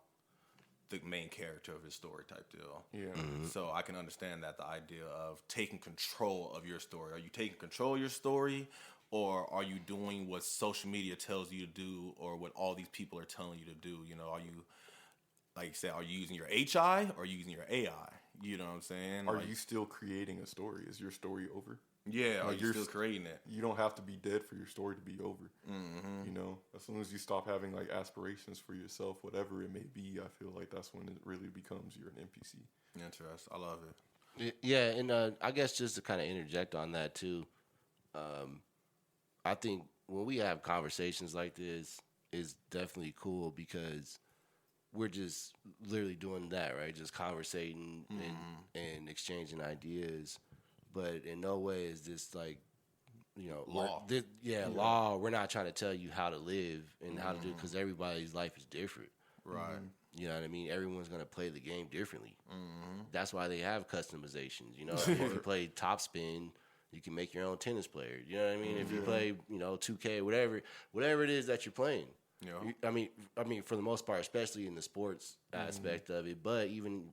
the main character of his story type deal. Yeah. So I can understand that, the idea of taking control of your story. Are you taking control of your story, or are you doing what social media tells you to do, or what all these people are telling you to do? Are you, like you said, are you using your HI or are you using your AI? You know what I'm saying? Are you still creating a story? Is your story over? Yeah, are you still creating it? You don't have to be dead for your story to be over. As soon as you stop having like aspirations for yourself, whatever it may be, I feel like that's when it really becomes you're an NPC. Interesting. I love it. Yeah, and I guess just to kind of interject on that too, I think when we have conversations like this, it's definitely cool because we're just literally doing that, right? Just conversating and exchanging ideas. But in no way is this like, law. Law. We're not trying to tell you how to live and how to do it, because everybody's life is different. Right. You know what I mean? Everyone's going to play the game differently. That's why they have customizations. If you play Top Spin, you can make your own tennis player. You know what I mean? If you play, 2K, whatever it is that you're playing. Yeah. I mean, for the most part, especially in the sports aspect of it, but even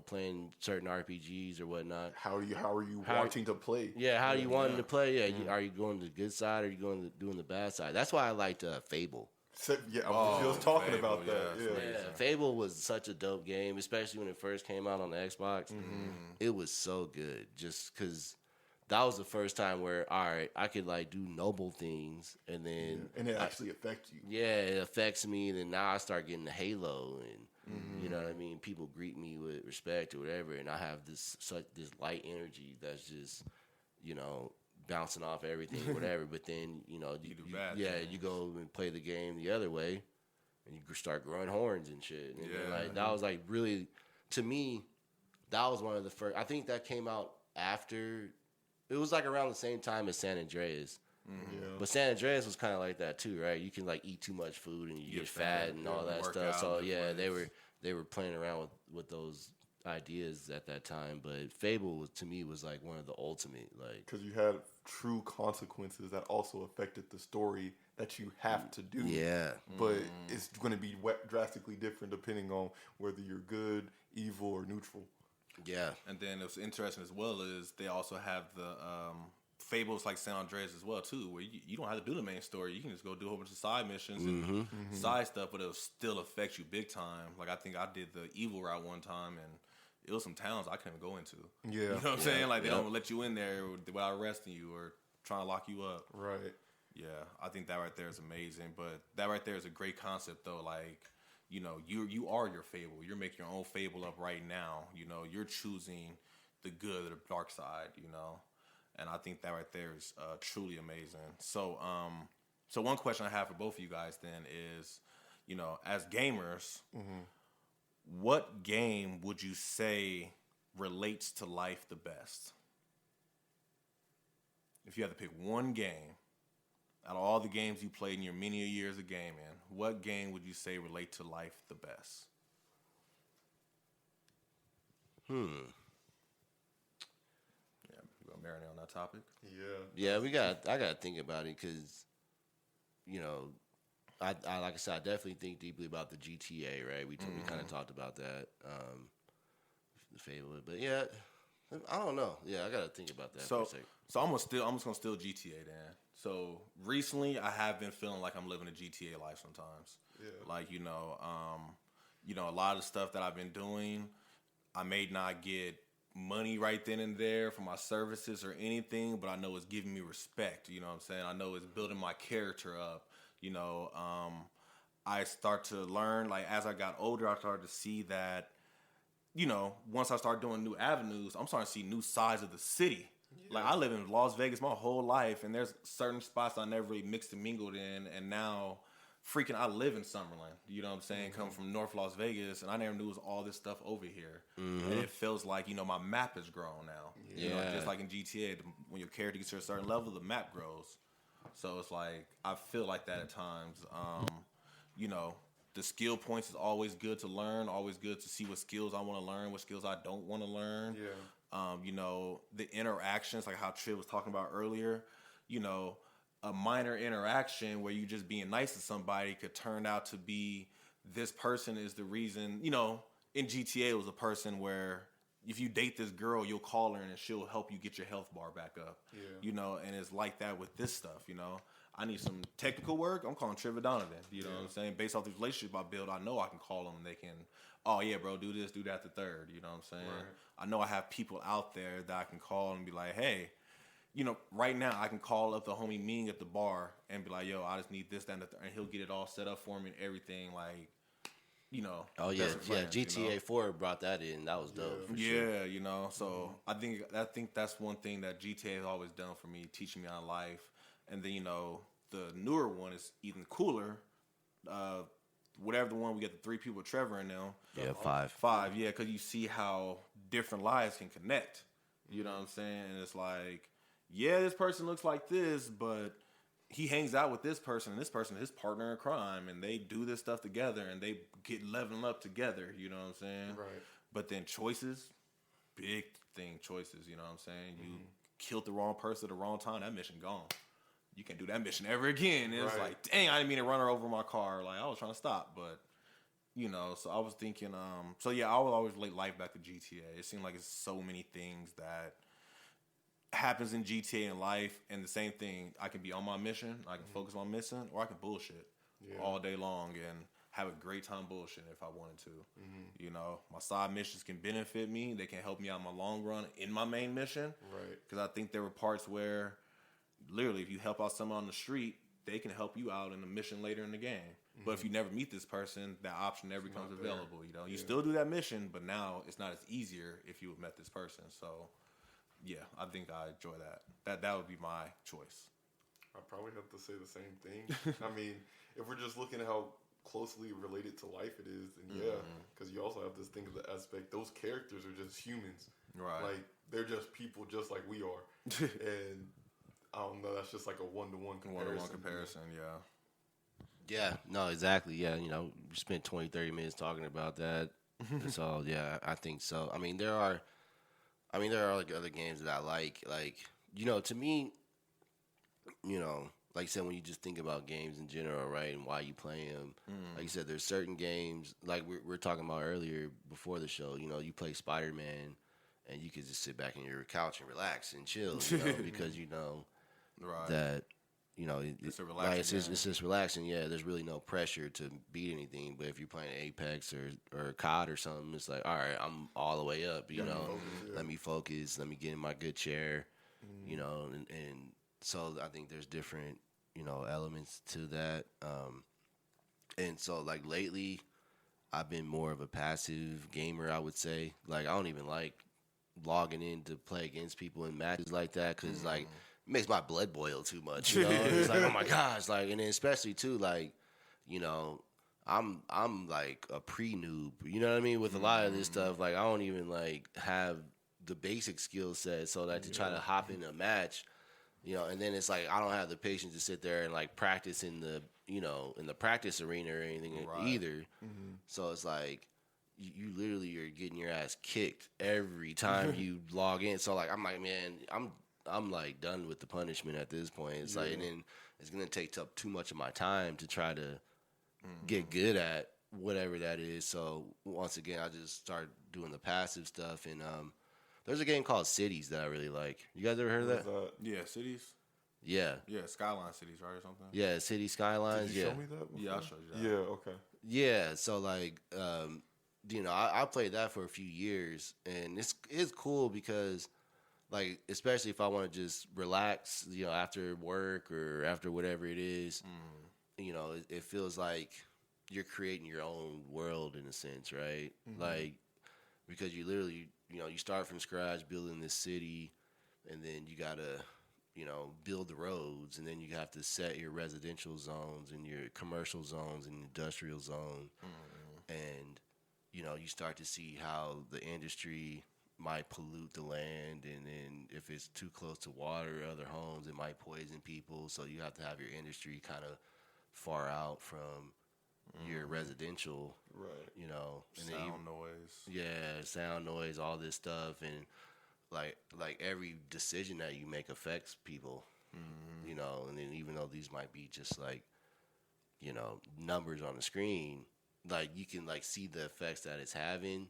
playing certain RPGs or whatnot. How are you wanting to play? Yeah, how are you wanting to play? Yeah, are you going to the good side or are you doing the bad side? That's why I liked Fable. Yeah, I was talking Fable, about that. Yeah, Fable was such a dope game, especially when it first came out on the Xbox. It was so good, just because. That was the first time where, all right, I could like do noble things, and then and it actually affects you. Yeah, it affects me, and then now I start getting the halo, and you know what I mean. People greet me with respect or whatever, and I have this light energy that's just bouncing off everything or whatever. But then you do bad. You go and play the game the other way, and you start growing horns and shit. And then, that was like really, to me, that was one of the first. I think that came out after. It was like around the same time as San Andreas. But San Andreas was kind of like that too, right? You can like eat too much food and you get fat and all that stuff. So yeah, they were playing around with those ideas at that time. But Fable to me was like one of the ultimate, like, because you had true consequences that also affected the story that you have to do. Yeah, but it's going to be drastically different depending on whether you're good, evil, or neutral. Yeah, and then what's interesting as well is they also have the Fables like San Andreas as well too, where you don't have to do the main story. You can just go do a whole bunch of side missions and side stuff, but it'll still affect you big time. Like I think I did the evil route one time, and it was some towns I couldn't go into. Yeah, you know what I'm saying? Like they don't let you in there without arresting you or trying to lock you up. Right. Yeah, I think that right there is amazing. But that right there is a great concept though. Like, you are your Fable. You're making your own Fable up right now. You're choosing the good or the dark side, And I think that right there is truly amazing. So one question I have for both of you guys then is, as gamers, what game would you say relates to life the best? If you had to pick one game out of all the games you played in your many years of gaming, what game would you say relate to life the best? Yeah, you gonna marinate on that topic? Yeah, I gotta think about it because, you know, I like I said, I definitely think deeply about the GTA. Right, we kind of talked about that, the Fable, but yeah, I don't know. Yeah, I gotta think about that for a second. So I'm just gonna steal GTA then. So recently, I have been feeling like I'm living a GTA life sometimes. Yeah. Like you know, a lot of the stuff that I've been doing, I may not get money right then and there for my services or anything, but I know it's giving me respect. You know what I'm saying? I know it's building my character up. You know, I start to learn, like, as I got older, I started to see that, you know, once I start doing new avenues, I'm starting to see new sides of the city. Yeah. Like, I live in Las Vegas my whole life, and there's certain spots I never really mixed and mingled in, and now, freaking, I live in Summerlin. You know what I'm saying? Come from North Las Vegas, and I never knew it was all this stuff over here. And it feels like, you know, my map has grown now. Yeah. You know, just like in GTA, when your character gets to a certain level, the map grows. So it's like, I feel like that at times. You know, the skill points is always good to learn, always good to see what skills I want to learn, what skills I don't want to learn. Yeah. You know, the interactions, like how Triv was talking about earlier, you know, a minor interaction where you just being nice to somebody could turn out to be this person is the reason, you know, in GTA it was a person where if you date this girl, you'll call her and she'll help you get your health bar back up. Yeah. You know, and it's like that with this stuff, you know. I need some technical work, I'm calling Trevor Donovan. You know what I'm saying? Based off the relationship I build, I know I can call them and they can, oh yeah, bro, do this, do that, the third. You know what I'm saying? Right. I know I have people out there that I can call and be like, hey, you know, right now I can call up the homie Ming at the bar and be like, yo, I just need this, that, and the third. And he'll get it all set up for me and everything, like, you know. Oh yeah, friends, GTA you know? 4 brought that in. That was dope. Yeah, you know. So I think that's one thing that GTA has always done for me, teaching me on life. And then, you know, the newer one is even cooler. Whatever the one we get the 3 people with Trevor in now. Yeah, 5. 5, yeah, because you see how different lives can connect. You know what I'm saying? And it's like, yeah, this person looks like this, but he hangs out with this person, and this person is his partner in crime, and they do this stuff together, and they get leveling up together, you know what I'm saying? Right. But then choices, big thing, choices, you know what I'm saying? You killed the wrong person at the wrong time, that mission gone. You can't do that mission ever again. And it's like, dang, I didn't mean to run her over my car. Like, I was trying to stop, but, you know, so I was thinking, so yeah, I would always relate life back to GTA. It seemed like it's so many things that happens in GTA in life, and the same thing, I can be on my mission, I can focus on mission, or I can bullshit all day long and have a great time bullshitting if I wanted to. You know, my side missions can benefit me, they can help me out in my long run in my main mission. Right. Because I think there were parts where, literally, if you help out someone on the street, they can help you out in a mission later in the game. But if you never meet this person, that option never becomes available. You know, you still do that mission, but now it's not as easier if you have met this person. So yeah, I think I enjoy that. That would be my choice. I probably have to say the same thing. I mean, if we're just looking at how closely related to life it is, then yeah, because you also have this thing of the aspect, those characters are just humans. Right. Like, they're just people just like we are. And I don't know, that's just like a one-to-one comparison. One-to-one comparison, yeah. Yeah, no, exactly. Yeah, you know, we spent 20, 30 minutes talking about that. So, yeah, I think so. I mean, there are like other games that I like, you know, to me, you know, like I said, when you just think about games in general, right, and why you play them, like you said, there's certain games, like we were talking about earlier before the show, you know, you play Spider-Man, and you could just sit back on your couch and relax and chill, you know, because you know that, you know, it's a relaxing it's just relaxing, yeah, there's really no pressure to beat anything, but if you're playing Apex or COD or something, it's like, all right, I'm all the way up, you know, let me focus, let me get in my good chair, you know, and so I think there's different, you know, elements to that, and so, like, lately, I've been more of a passive gamer, I would say, like, I don't even like logging in to play against people in matches like that, because, like, it makes my blood boil too much, you know? It's like, oh my gosh, like, and then especially too, like, you know, I'm like a pre-noob. You know what I mean? With a lot of this stuff, like I don't even like have the basic skill set, so that to try to hop in a match, and then it's like I don't have the patience to sit there and like practice in the in the practice arena or anything either. So it's like you literally are getting your ass kicked every time you log in. So like I'm like, man, I'm like done with the punishment at this point. It's like, and then it's gonna take up too much of my time to try to get good at whatever that is. So once again, I just start doing the passive stuff. And there's a game called Cities that I really like. You guys ever heard of that? Yeah, Cities. Yeah. Yeah, Skyline Cities, right, or something. Yeah, City Skylines. Did you show me that before? Yeah, I'll show you that. Yeah, okay. Yeah, so like, I played that for a few years, and it's cool because, like, especially if I want to just relax, after work or after whatever it is, it feels like you're creating your own world in a sense, right? Like, because you literally, you start from scratch building this city, and then you gotta, build the roads, and then you have to set your residential zones and your commercial zones and industrial zone, and you start to see how the industry might pollute the land, and then if it's too close to water or other homes, it might poison people. So you have to have your industry kind of far out from your residential, right? And Sound noise. Yeah, sound noise, all this stuff, and like every decision that you make affects people, and then even though these might be just like, numbers on the screen, like you can like see the effects that it's having.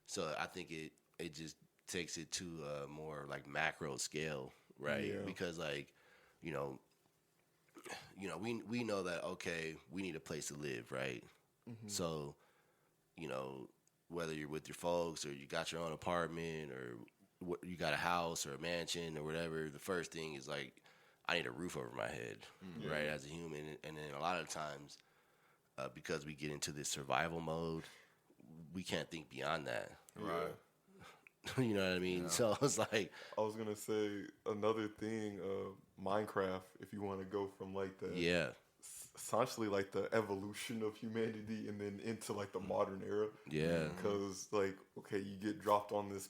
So I think it just takes it to a more like macro scale, right? Yeah. Because like, we know that, okay, we need a place to live, right? So, whether you're with your folks or you got your own apartment or you got a house or a mansion or whatever, the first thing is like, I need a roof over my head, right, as a human. And then a lot of times, because we get into this survival mode, we can't think beyond that. Right. You know what I mean? Yeah. So it's like, I was gonna say another thing, Minecraft. If you want to go from like the essentially like the evolution of humanity and then into like the modern era. Yeah. Because like, okay, you get dropped on this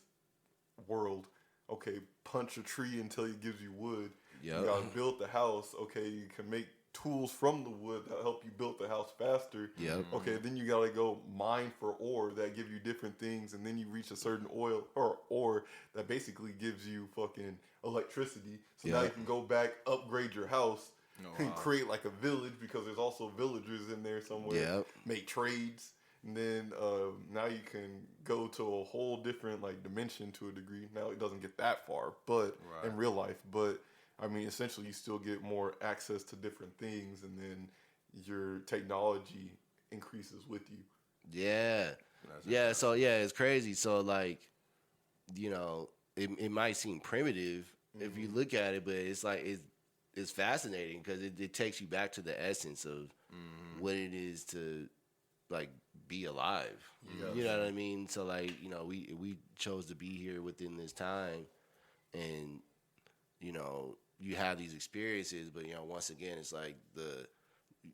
world. Okay, punch a tree until it gives you wood. Yep. You gotta build the house. Okay, you can make tools from the wood that help you build the house faster. Yep. Okay, then you gotta go mine for ore that give you different things, and then you reach a certain oil or ore that basically gives you fucking electricity. So now you can go back, upgrade your house, and create like a village, because there's also villagers in there somewhere. Yep. Make trades, and then now you can go to a whole different like dimension to a degree. Now it doesn't get that far, but in real life, but I mean, essentially, you still get more access to different things, and then your technology increases with you. Yeah. So it's crazy. So like, it might seem primitive if you look at it, but it's like it's fascinating because it takes you back to the essence of what it is to like be alive. Yes. You know what I mean? So like, we chose to be here within this time, and you have these experiences, but once again, it's like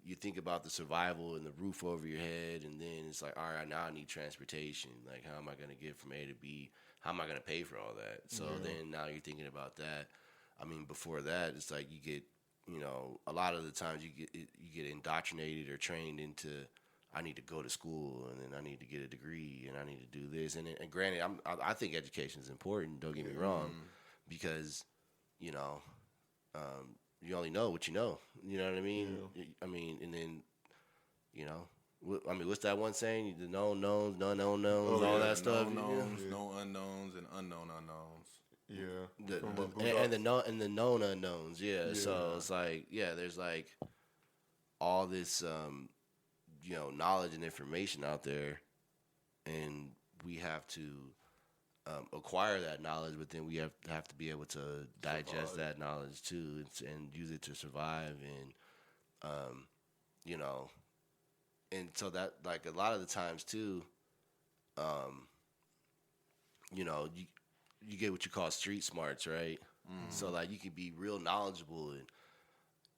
you think about the survival and the roof over your head, and then it's like, all right, now I need transportation. Like, how am I going to get from A to B? How am I going to pay for all that? So then now you're thinking about that. I mean, before that, it's like you get, a lot of the times you get indoctrinated or trained into, I need to go to school, and then I need to get a degree, and I need to do this. And granted, I think education is important. Don't get me wrong, because you only know what you know. You know what I mean? Yeah. I mean, and then, what's that one saying? The known knowns, no unknown knowns, all that stuff. Knowns, no unknowns, and unknown unknowns. Yeah. And the known unknowns. Yeah. So it's like, there's like all this, knowledge and information out there, and we have to acquire that knowledge, but then we have to be able to digest that knowledge too, and use it to survive, and and so that, like, a lot of the times too, you get what you call street smarts, right? So like you can be real knowledgeable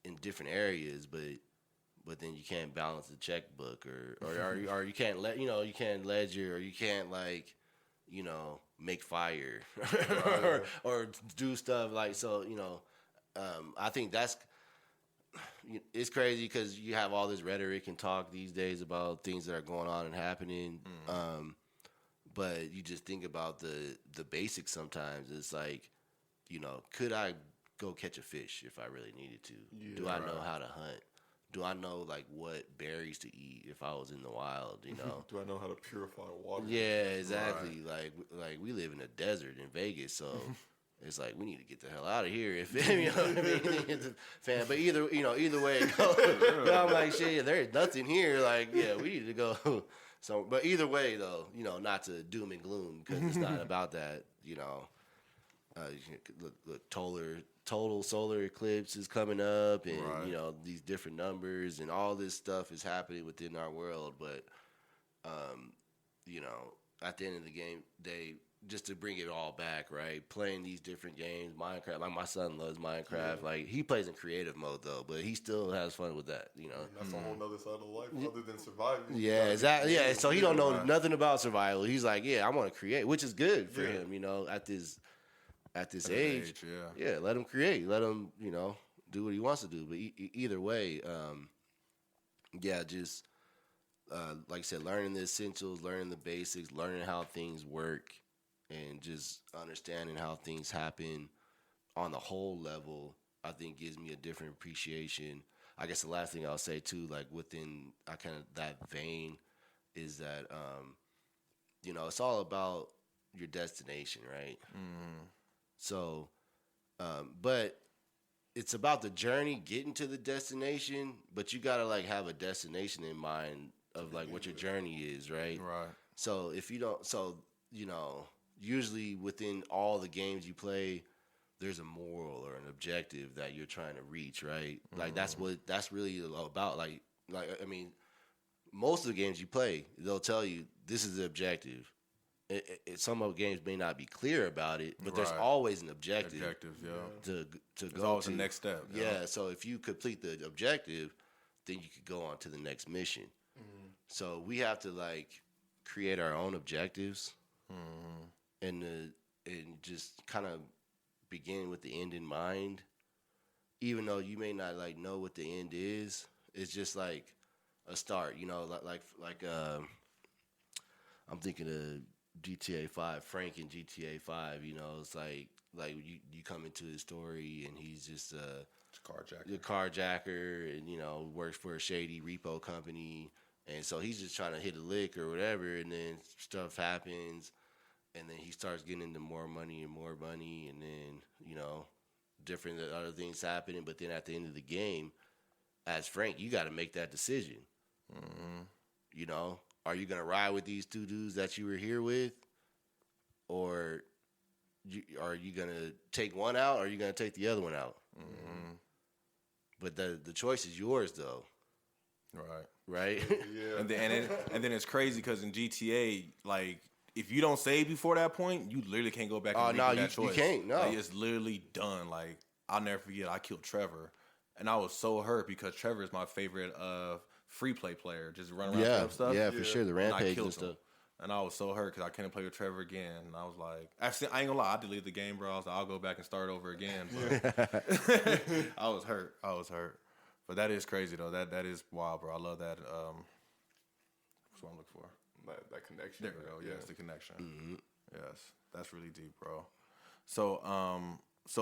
in different areas, but but then you can't balance the checkbook, or you can't you can't ledger, or you can't like, make fire or do stuff like so. I think it's crazy because you have all this rhetoric and talk these days about things that are going on and happening. But you just think about the basics sometimes. It's like, could I go catch a fish if I really needed to? Yeah, do I know how to hunt? Do I know like what berries to eat if I was in the wild? Do I know how to purify water? Yeah, exactly. Right. Like we live in a desert in Vegas, so it's like we need to get the hell out of here. If you know what I mean, fan. But either way it goes, I'm like shit. There's nothing here. Like we need to go. So, but either way though, not to doom and gloom because it's not about that. Look, total solar eclipse is coming up, and these different numbers and all this stuff is happening within our world. But at the end of the game, just to bring it all back, right? Playing these different games, Minecraft. Like my son loves Minecraft. Yeah. Like he plays in creative mode though, but he still has fun with that. That's a whole other side of life other than surviving. Yeah, exactly. Yeah, so he don't know nothing about survival. He's like, I want to create, which is good for him. At this age, let him create. Let him, do what he wants to do. But either way, just like I said, learning the essentials, learning the basics, learning how things work, and just understanding how things happen on the whole level, I think gives me a different appreciation. I guess the last thing I'll say too, like within kind of that vein, is that it's all about your destination, right? Mm-hmm. So, but it's about the journey getting to the destination, but you gotta like have a destination in mind of like what your journey is, right? Right. So if you don't, usually within all the games you play, there's a moral or an objective that you're trying to reach, right? Mm-hmm. Like that's really about. Like I mean, most of the games you play, they'll tell you this is the objective. Some of the games may not be clear about it, but there's always an objective. To There's go always to the next step. Yeah. So if you complete the objective, then you could go on to the next mission. Mm-hmm. So we have to like create our own objectives, and just kind of begin with the end in mind. Even though you may not like know what the end is, it's just like a start. I'm thinking of GTA 5, Frank in GTA 5, it's like you come into his story and he's just a carjacker and, works for a shady repo company. And so he's just trying to hit a lick or whatever, and then stuff happens, and then he starts getting into more money, and then, different other things happening. But then at the end of the game, as Frank, you got to make that decision. Mm-hmm. Are you going to ride with these two dudes that you were here with? Or are you going to take one out, or are you going to take the other one out? Mm-hmm. But the choice is yours, though. Right? Yeah. And then it's crazy because in GTA, like, if you don't save before that point, you literally can't go back and make that choice. You can't, no. Like, it's literally done. Like, I'll never forget, I killed Trevor. And I was so hurt because Trevor is my favorite free play player. Just run around and stuff. Yeah, for sure. The rampage and stuff. And I was so hurt because I couldn't play with Trevor again. And I was like, actually, I ain't gonna lie, I deleted the game, bro. I was like, I'll go back and start over again. But I was hurt. But that is crazy though. That is wild, bro. I love that. That's what I'm looking for. That connection. There we go. Yes, the connection. Mm-hmm. Yes, that's really deep, bro. So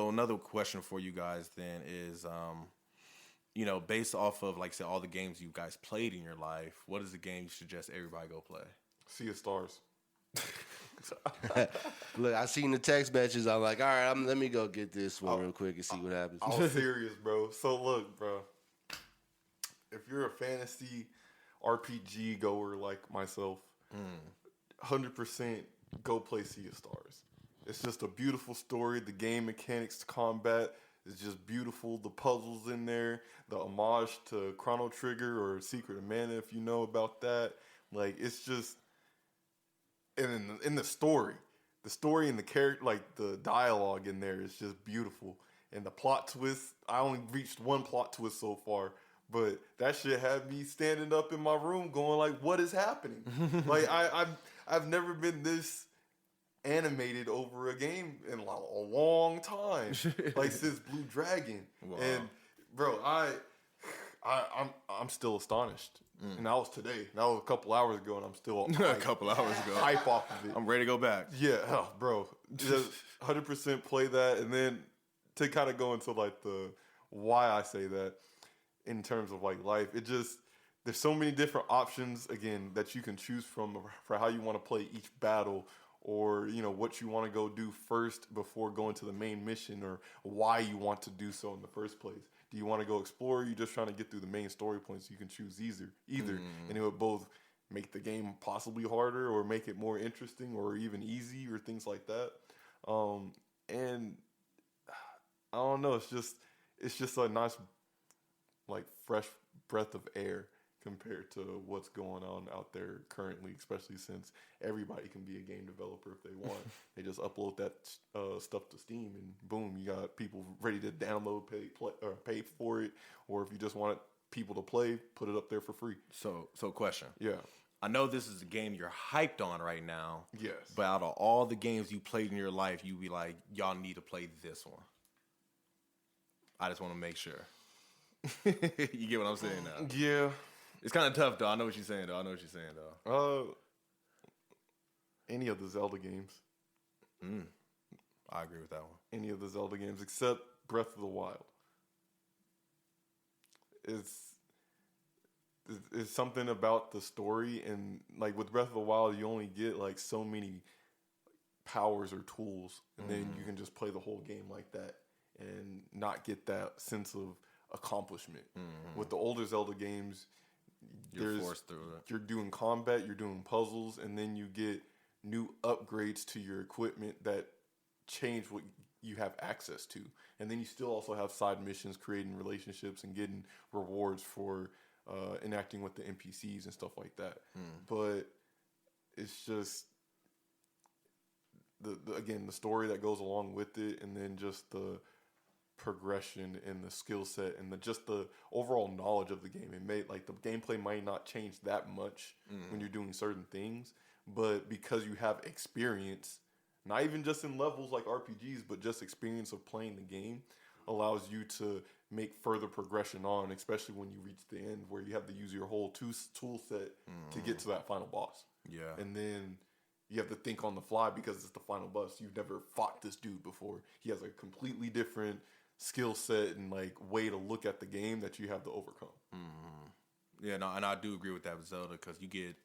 another question for you guys then is, based off of like say all the games you guys played in your life, what is the game you suggest everybody go play? Sea of Stars. Look, I seen the text messages. I'm like, all right, let me go get this one real quick and see what happens. I'm serious, bro. So look, bro. If you're a fantasy RPG goer like myself, 100% go play Sea of Stars. It's just a beautiful story. The game mechanics, combat is just beautiful. The puzzles in there, the homage to Chrono Trigger or Secret of Mana, if you know about that. Like, it's just, and in the story and the character, like the dialogue in there is just beautiful. And the plot twist, I only reached one plot twist so far, but that shit had me standing up in my room going like, what is happening? Like I've never been this animated over a game in like a long time, like since Blue Dragon. Wow. And bro, I'm still astonished. And that was today. That was a couple hours ago, and I'm still a couple hours ago hype off of it. I'm ready to go back. Yeah, bro, just 100% play that, and then to kind of go into like the why I say that in terms of like life, it just there's so many different options again that you can choose from for how you want to play each battle, or what you want to go do first before going to the main mission, or why you want to do so in the first place. Do you want to go explore, or are you just trying to get through the main story points? You can choose either, and it would both make the game possibly harder or make it more interesting or even easy or things like that. And I don't know, it's just a nice like fresh breath of air compared to what's going on out there currently, especially since everybody can be a game developer if they want. They just upload that stuff to Steam, and boom, you got people ready to download, pay for it, or if you just want people to play, put it up there for free. So question. Yeah. I know this is a game you're hyped on right now. Yes. But out of all the games you played in your life, you be like, y'all need to play this one. I just want to make sure. You get what I'm saying now? Yeah. It's kind of tough, though. I know what you're saying, though. Any of the Zelda games. I agree with that one. Any of the Zelda games except Breath of the Wild. It's something about the story, and like with Breath of the Wild, you only get like so many powers or tools, and then you can just play the whole game like that and not get that sense of accomplishment. With the older Zelda games, you're forced through it. You're doing combat, you're doing puzzles, and then you get new upgrades to your equipment that change what you have access to. And then you still also have side missions, creating relationships and getting rewards for enacting with the NPCs and stuff like that. But it's just the story that goes along with it, and then just the progression and the skill set and just the overall knowledge of the game. It made like the gameplay might not change that much when you're doing certain things, but because you have experience, not even just in levels like RPGs, but just experience of playing the game, allows you to make further progression on, especially when you reach the end where you have to use your whole tool set to get to that final boss. Yeah. And then you have to think on the fly because it's the final boss. You've never fought this dude before. He has a completely different skill set and like way to look at the game that you have to overcome. Yeah, no, and I do agree with that with Zelda, because you get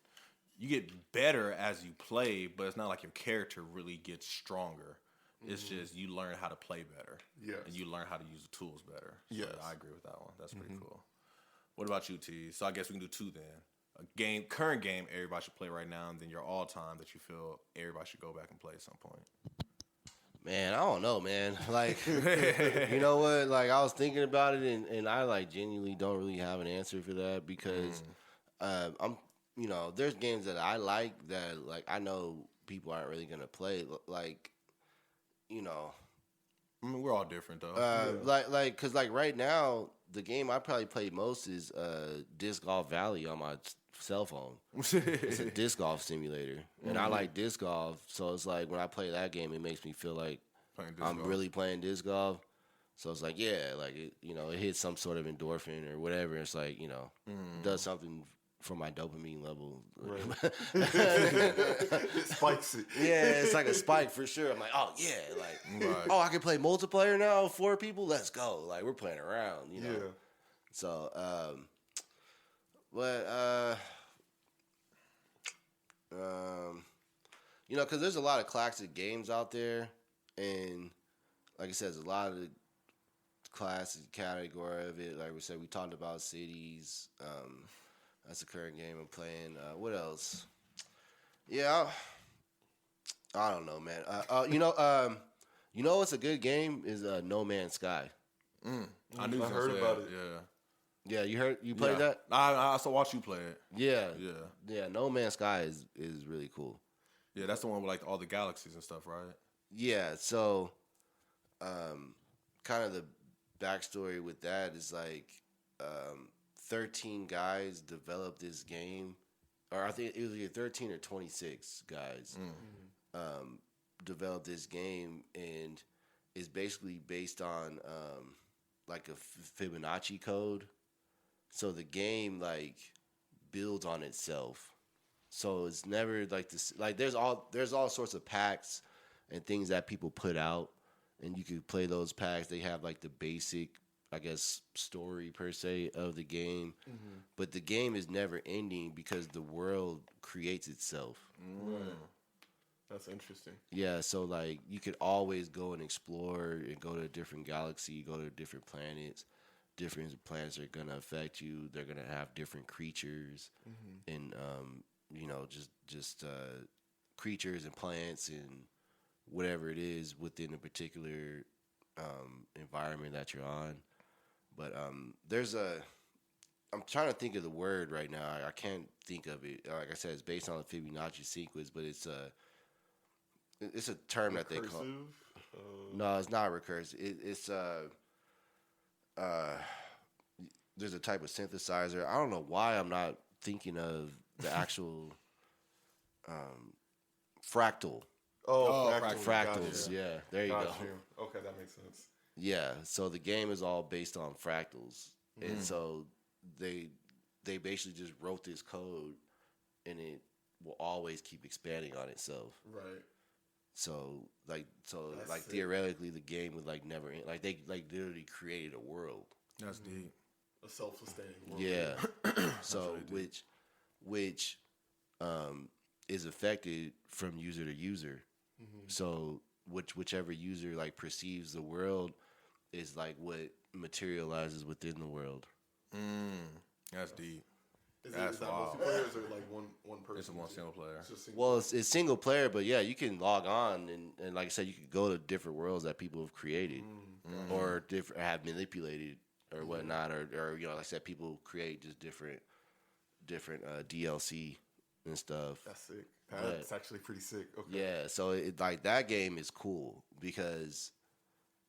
better as you play, but it's not like your character really gets stronger. It's just you learn how to play better. Yes. And you learn how to use the tools better. So yes. I agree with that one. That's pretty cool. What about you, T? So I guess we can do two then. A current game everybody should play right now, and then your all-time that you feel everybody should go back and play at some point. Man, I don't know, man. Like, you know what? Like, I was thinking about it, and I, like, genuinely don't really have an answer for that, because there's games that I like that, like, I know people aren't really going to play. Like, I mean, we're all different, though. Because, like, right now, the game I probably play most is Disc Golf Valley on my cell phone. It's a disc golf simulator, and I like disc golf, so it's like when I play that game, it makes me feel like I'm really playing disc golf. So it's like, yeah, like it hits some sort of endorphin or whatever. It's like it does something for my dopamine level. Right. It spikes it. Yeah, it's like a spike for sure. I'm like, oh yeah, like oh, I can play multiplayer now, 4 people. Let's go. Like we're playing around, Yeah. So, because there's a lot of classic games out there, and like I said, there's a lot of the classic category of it. Like we said, we talked about Cities. That's the current game I'm playing. What else? Yeah, I don't know, man. What's a good game is No Man's Sky. I heard about it. Yeah. Yeah, you played that? I also watched you play it. Yeah. No Man's Sky is really cool. Yeah, that's the one with like all the galaxies and stuff, right? Yeah. So, kind of the backstory with that is like 13 guys developed this game, or I think it was either 13 or 26 guys developed this game, and it's basically based on like a Fibonacci code. So the game like builds on itself. So it's never like this. Like there's all sorts of packs and things that people put out, and you could play those packs. They have like the basic, I guess, story per se of the game, but the game is never ending because the world creates itself. Right. That's interesting. Yeah, so like you could always go and explore and go to a different galaxy, go to different planets. Different planets are gonna affect you. They're gonna have different creatures, and just creatures and plants and whatever it is within a particular environment that you're on. But I'm trying to think of the word right now. I can't think of it. Like I said, it's based on the Fibonacci sequence, but it's a term that they call. No, it's not recursive. It's there's a type of synthesizer. I don't know why I'm not thinking of the actual fractal. Fractals. Yeah, there you go. Okay, that makes sense. Yeah, so the game is all based on fractals, and so they basically just wrote this code, and it will always keep expanding on itself. Right. So like That's sick. theoretically, the game would like never end. Like they like literally created a world. That's deep. A self-sustaining world. Yeah. So which is affected from user to user. So whichever user like perceives the world is like what materializes within the world. That's deep. Is That's that wild. multiplayer or is it like one person? It's a one single player. It's just single Well, it's single player, but yeah, you can log on and like I said, you can go to different worlds that people have created or have manipulated or whatnot, or like I said, people create just different DLC and stuff. That's sick. That's actually pretty sick. Okay. Yeah, so it like that game is cool because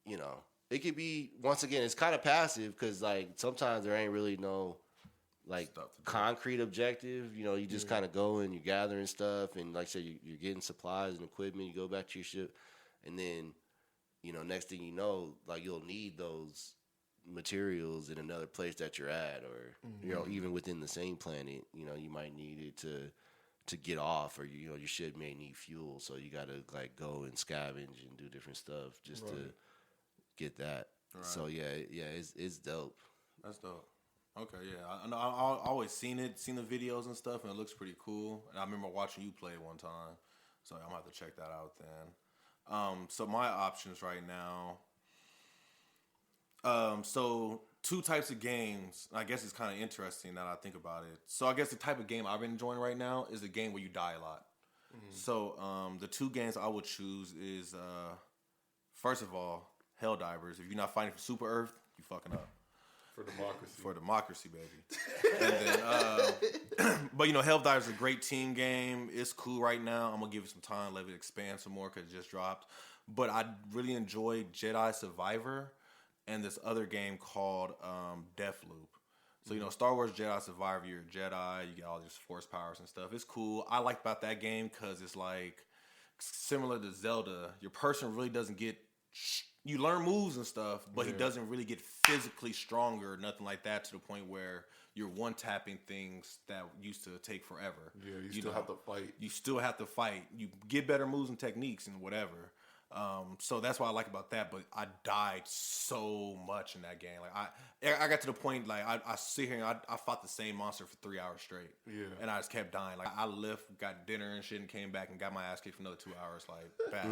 it could be, once again, it's kind of passive because like sometimes there ain't really no like concrete objective. You just kind of go and you're gathering stuff, and like I said, you're getting supplies and equipment. You go back to your ship, and then next thing you know, like you'll need those materials in another place that you're at, or even within the same planet, you might need it to get off, or your ship may need fuel, so you gotta like go and scavenge and do different stuff just to get that. Right. So yeah, it's dope. That's dope. Okay, yeah, I know. I always seen the videos and stuff, and it looks pretty cool. And I remember watching you play one time, so I'm gonna have to check that out then. So my options right now. So two types of games. I guess it's kind of interesting now that I think about it. So I guess the type of game I've been enjoying right now is a game where you die a lot. So the two games I would choose is first of all, Helldivers. If you're not fighting for Super Earth, you fucking up. For democracy, baby. And then, but Helldivers is a great team game. It's cool right now. I'm gonna give it some time, let it expand some more because it just dropped. But I really enjoyed Jedi Survivor and this other game called Deathloop. So Star Wars Jedi Survivor, you're a Jedi, you get all these force powers and stuff. It's cool. I like about that game because it's like similar to Zelda. Your person really doesn't get. You learn moves and stuff, but he doesn't really get physically stronger, nothing like that, to the point where you're one-tapping things that used to take forever. Yeah, you still have to fight. You still have to fight. You get better moves and techniques and whatever. So that's what I like about that. But I died so much in that game. Like I got to the point like I sit here and I fought the same monster for 3 hours straight. Yeah. And I just kept dying. Like I left, got dinner and shit, and came back and got my ass kicked for another 2 hours. Like bad.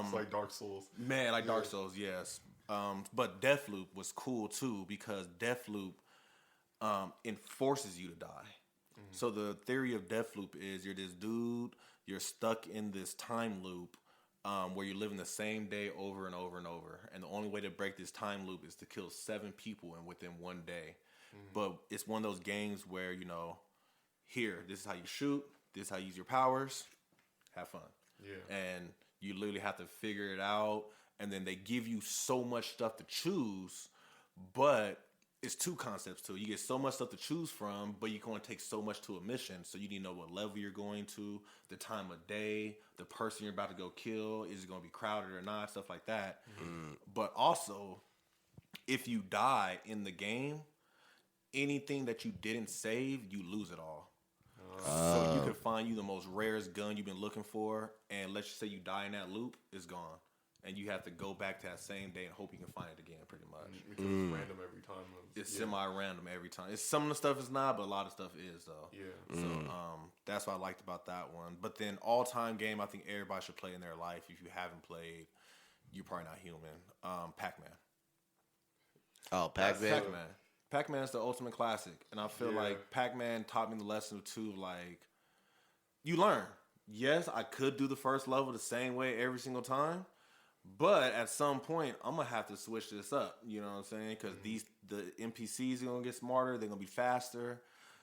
It's like Dark Souls. Man, like Dark Souls, yes. But Deathloop was cool too because Deathloop enforces you to die. So the theory of Deathloop is you're this dude, you're stuck in this time loop. Where you're living the same day over and over and over. And the only way to break this time loop is to kill 7 people within one day. But it's one of those games where, here, this is how you shoot, this is how you use your powers, have fun. Yeah. And you literally have to figure it out. And then they give you so much stuff to choose, but it's two concepts too. You get so much stuff to choose from, but you can only take so much to a mission. So you need to know what level you're going to, the time of day, the person you're about to go kill. Is it going to be crowded or not? Stuff like that. But also, if you die in the game, anything that you didn't save, you lose it all. So you could find you the most rarest gun you've been looking for, and let's just say you die in that loop, it's gone. And you have to go back to that same day and hope you can find it again, pretty much. Because it's random every time. It's semi-random every time. It's some of the stuff is not, but a lot of stuff is, though. Yeah. So that's what I liked about that one. But then all-time game I think everybody should play in their life. If you haven't played, you're probably not human. Pac-Man. Oh, Pac-Man. Pac-Man is the ultimate classic. And I feel like Pac-Man taught me the lesson too, like, you learn. Yes, I could do the first level the same way every single time. But at some point, I'm going to have to switch this up. You know what I'm saying? Because the NPCs are going to get smarter. They're going to be faster.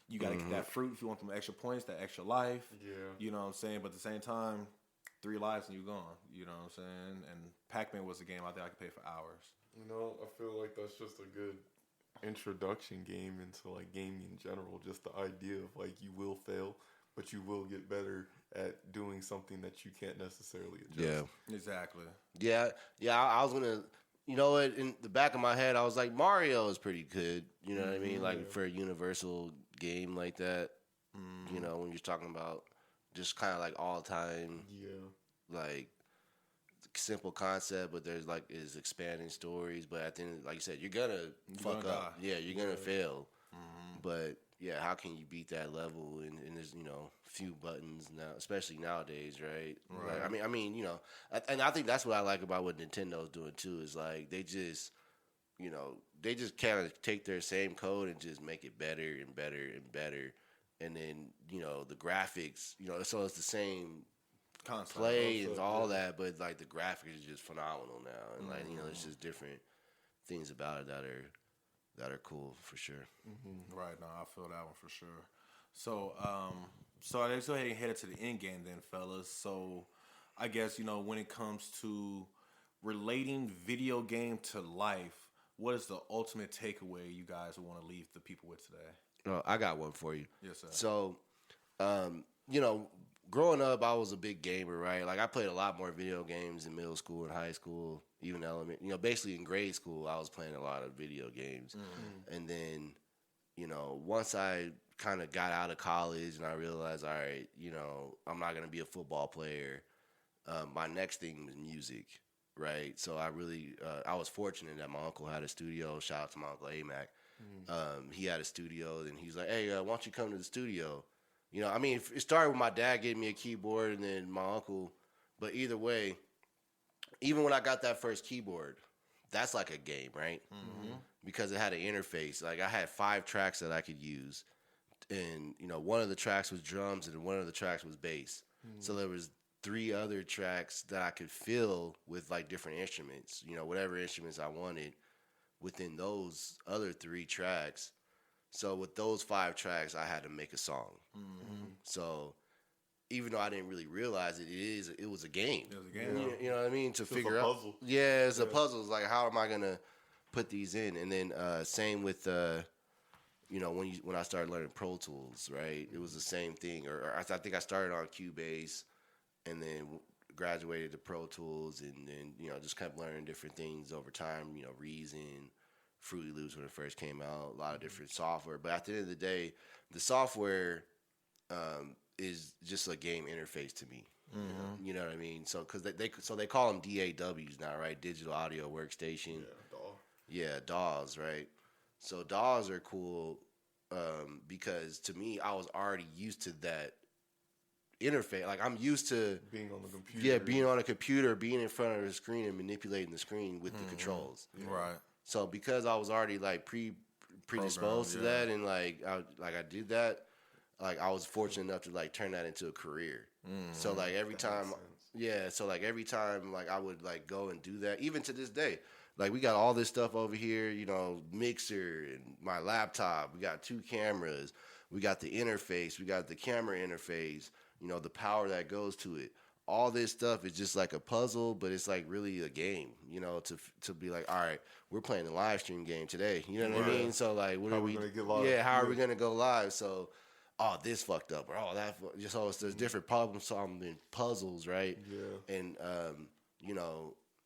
You got to get that fruit if you want them extra points, that extra life. Yeah. You know what I'm saying? But at the same time, 3 lives and you're gone. You know what I'm saying? And Pac-Man was a game I think I could play for hours. You know, I feel like that's just a good introduction game into, like, gaming in general. Just the idea of, like, you will fail, but you will get better at doing something that you can't necessarily adjust. Yeah, exactly. Yeah. I was gonna, you know what? In the back of my head, I was like, Mario is pretty good. You know what I mean? Like for a universal game like that. You know, when you're talking about just kind of like all time. Yeah. Like simple concept, but there's like is expanding stories. But at the end, like you said, you're gonna fuck up. Yeah, you're gonna fail. But yeah, how can you beat that level? And there's, you know, few buttons now, especially nowadays, right? Like, I mean, you know, and I think that's what I like about what Nintendo's doing too. Is like they just, you know, they just kind of take their same code and just make it better and better and better. And then, you know, the graphics, you know, so it's the same concept, play and all that, but like the graphics is just phenomenal now, and like, you know, it's just different things about it that are cool for sure. Right now, I feel that one for sure. So, so let's go ahead and head into the end game then, fellas. So, I guess, you know, when it comes to relating video game to life, what is the ultimate takeaway you guys want to leave the people with today? I got one for you. Yes, sir. So, you know, growing up, I was a big gamer, right? Like, I played a lot more video games in middle school and high school, even elementary. You know, basically in grade school, I was playing a lot of video games. And then, you know, once I kind of got out of college and I realized, all right, you know, I'm not going to be a football player. My next thing was music, right? So I really, I was fortunate that my uncle had a studio. Shout out to my uncle A-Mac. He had a studio, and he's like, hey, why don't you come to the studio? You know, I mean, it started with my dad getting me a keyboard and then my uncle. But either way, even when I got that first keyboard, that's like a game, right? Because it had an interface. Like, I had 5 tracks that I could use. And, you know, one of the tracks was drums and one of the tracks was bass. So there was 3 other tracks that I could fill with, like, different instruments. You know, whatever instruments I wanted within those other 3 tracks. So with those 5 tracks, I had to make a song. So even though I didn't really realize it, it was a game. It was a game. You know what I mean? To figure out. Puzzle. Yeah, it's a puzzle. It's like, how am I gonna put these in? And then same with you know, when I started learning Pro Tools, right? It was the same thing. Or I think I started on Cubase, and then graduated to Pro Tools, and then, you know, just kept learning different things over time. You know, Reason, Fruity Loops when it first came out, a lot of different software. But at the end of the day, the software is just a game interface to me. You know what I mean? So because they call them DAWs now, right? Digital Audio Workstation. Yeah, DAWs, right? So DAWs are cool because to me, I was already used to that interface. Like, I'm used to being on the computer. Yeah, being on a computer, being in front of the screen and manipulating the screen with the controls. Right. So because I was already like predisposed to that, and like I did that, like I was fortunate enough to like turn that into a career. So like every time like I would like go and do that, even to this day. Like, we got all this stuff over here, you know, mixer and my laptop. We got 2 cameras. We got the interface. We got the camera interface. You know, the power that goes to it. all this stuff is just like a puzzle, but it's like really a game, to be like, all right, we're playing the live stream game today. You know what I mean? So like, what How are we we gonna get live? Yeah, how are we gonna go live? So, oh, this fucked up, or oh, that just always there's different problem solving puzzles, right? Yeah. And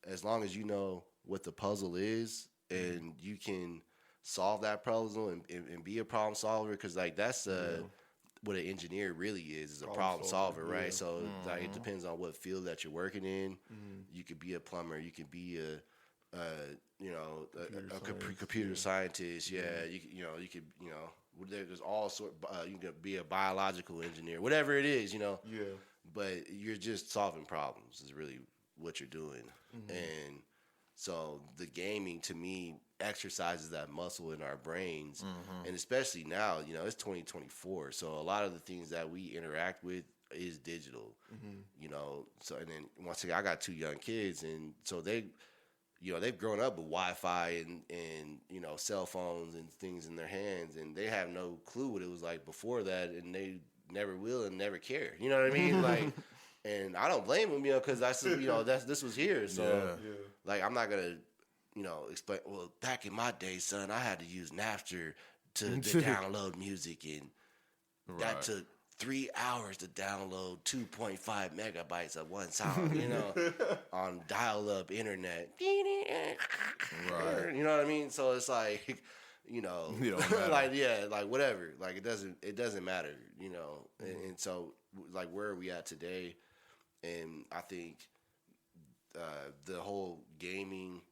as long as you know what the puzzle is and you can solve that puzzle and be a problem solver, because like that's what an engineer really is a problem solver, right? Yeah. So like it depends on what field that you're working in. You could be a plumber, you could be a computer scientist. Yeah, you could there's all sort. You could be a biological engineer, whatever it is, Yeah. But you're just solving problems is really what you're doing, and so the gaming to me exercises that muscle in our brains, and especially now, it's 2024, so a lot of the things that we interact with is digital, So and then once again, I got 2 young kids, and so they've grown up with Wi-Fi and cell phones and things in their hands, and they have no clue what it was like before that, and they never will and never care. You know what I mean? Like, and I don't blame them, because this was here, so like I'm not gonna explain. Well, back in my day, son, I had to use Napster to download music, and that took 3 hours to download 2.5 megabytes of one song, on dial-up internet. Right. You know what I mean? So it's like, like whatever. Like it doesn't matter, And so like where are we at today? And I think the whole gaming,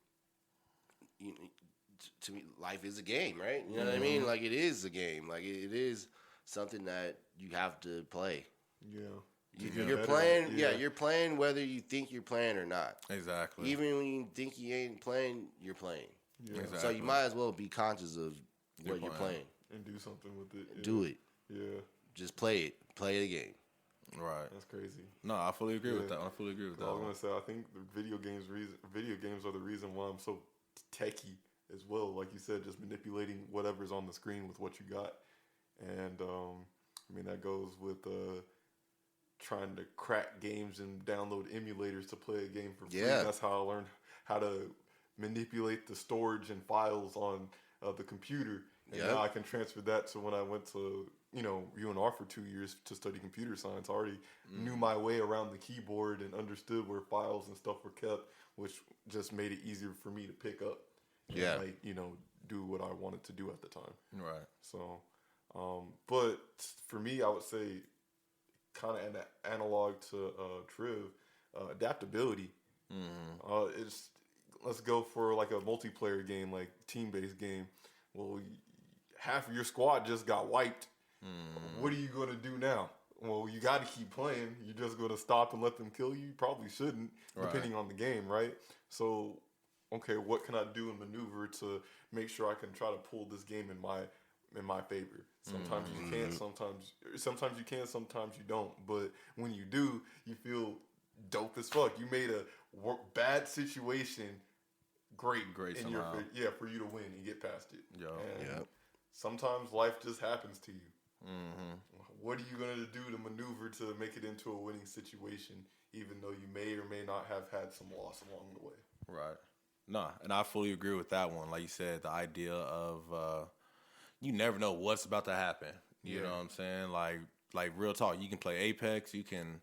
to me, life is a game, right? You know what I mean? Like it is a game. Like it is something that you have to play. Yeah. You're playing. You're playing whether you think you're playing or not. Exactly. Even when you think you ain't playing, you're playing. Yeah. Exactly. So you might as well be conscious of what you're playing. And do something with it. Yeah. Do it. Yeah. Just play it. Play the game. Right. That's crazy. No, I fully agree with that. I fully agree with that. I was gonna say, I think the video games are the reason why I'm so techie as well. Like you said, just manipulating whatever's on the screen with what you got, and that goes with trying to crack games and download emulators to play a game for free. Yeah. That's how I learned how to manipulate the storage and files on the computer. And now I can transfer that to when I went to UNR for 2 years to study computer science. I already knew my way around the keyboard and understood where files and stuff were kept, which just made it easier for me to pick up and do what I wanted to do at the time. Right. So, but for me, I would say kind of an analog to Triv, adaptability. Let's go for like a multiplayer game, like team-based game. Well, half of your squad just got wiped. What are you going to do now? Well, you got to keep playing. You're just going to stop and let them kill you? You probably shouldn't, depending on the game, right? So, okay, what can I do and maneuver to make sure I can try to pull this game in my favor? Sometimes you can, sometimes you can, sometimes you don't. But when you do, you feel dope as fuck. You made a bad situation great somehow. For you to win and get past it. And sometimes life just happens to you. What are you going to do to maneuver to make it into a winning situation, even though you may or may not have had some loss along the way? Right. No, and I fully agree with that one. Like you said, the idea of you never know what's about to happen. You know what I'm saying? Like real talk. You can play Apex. You can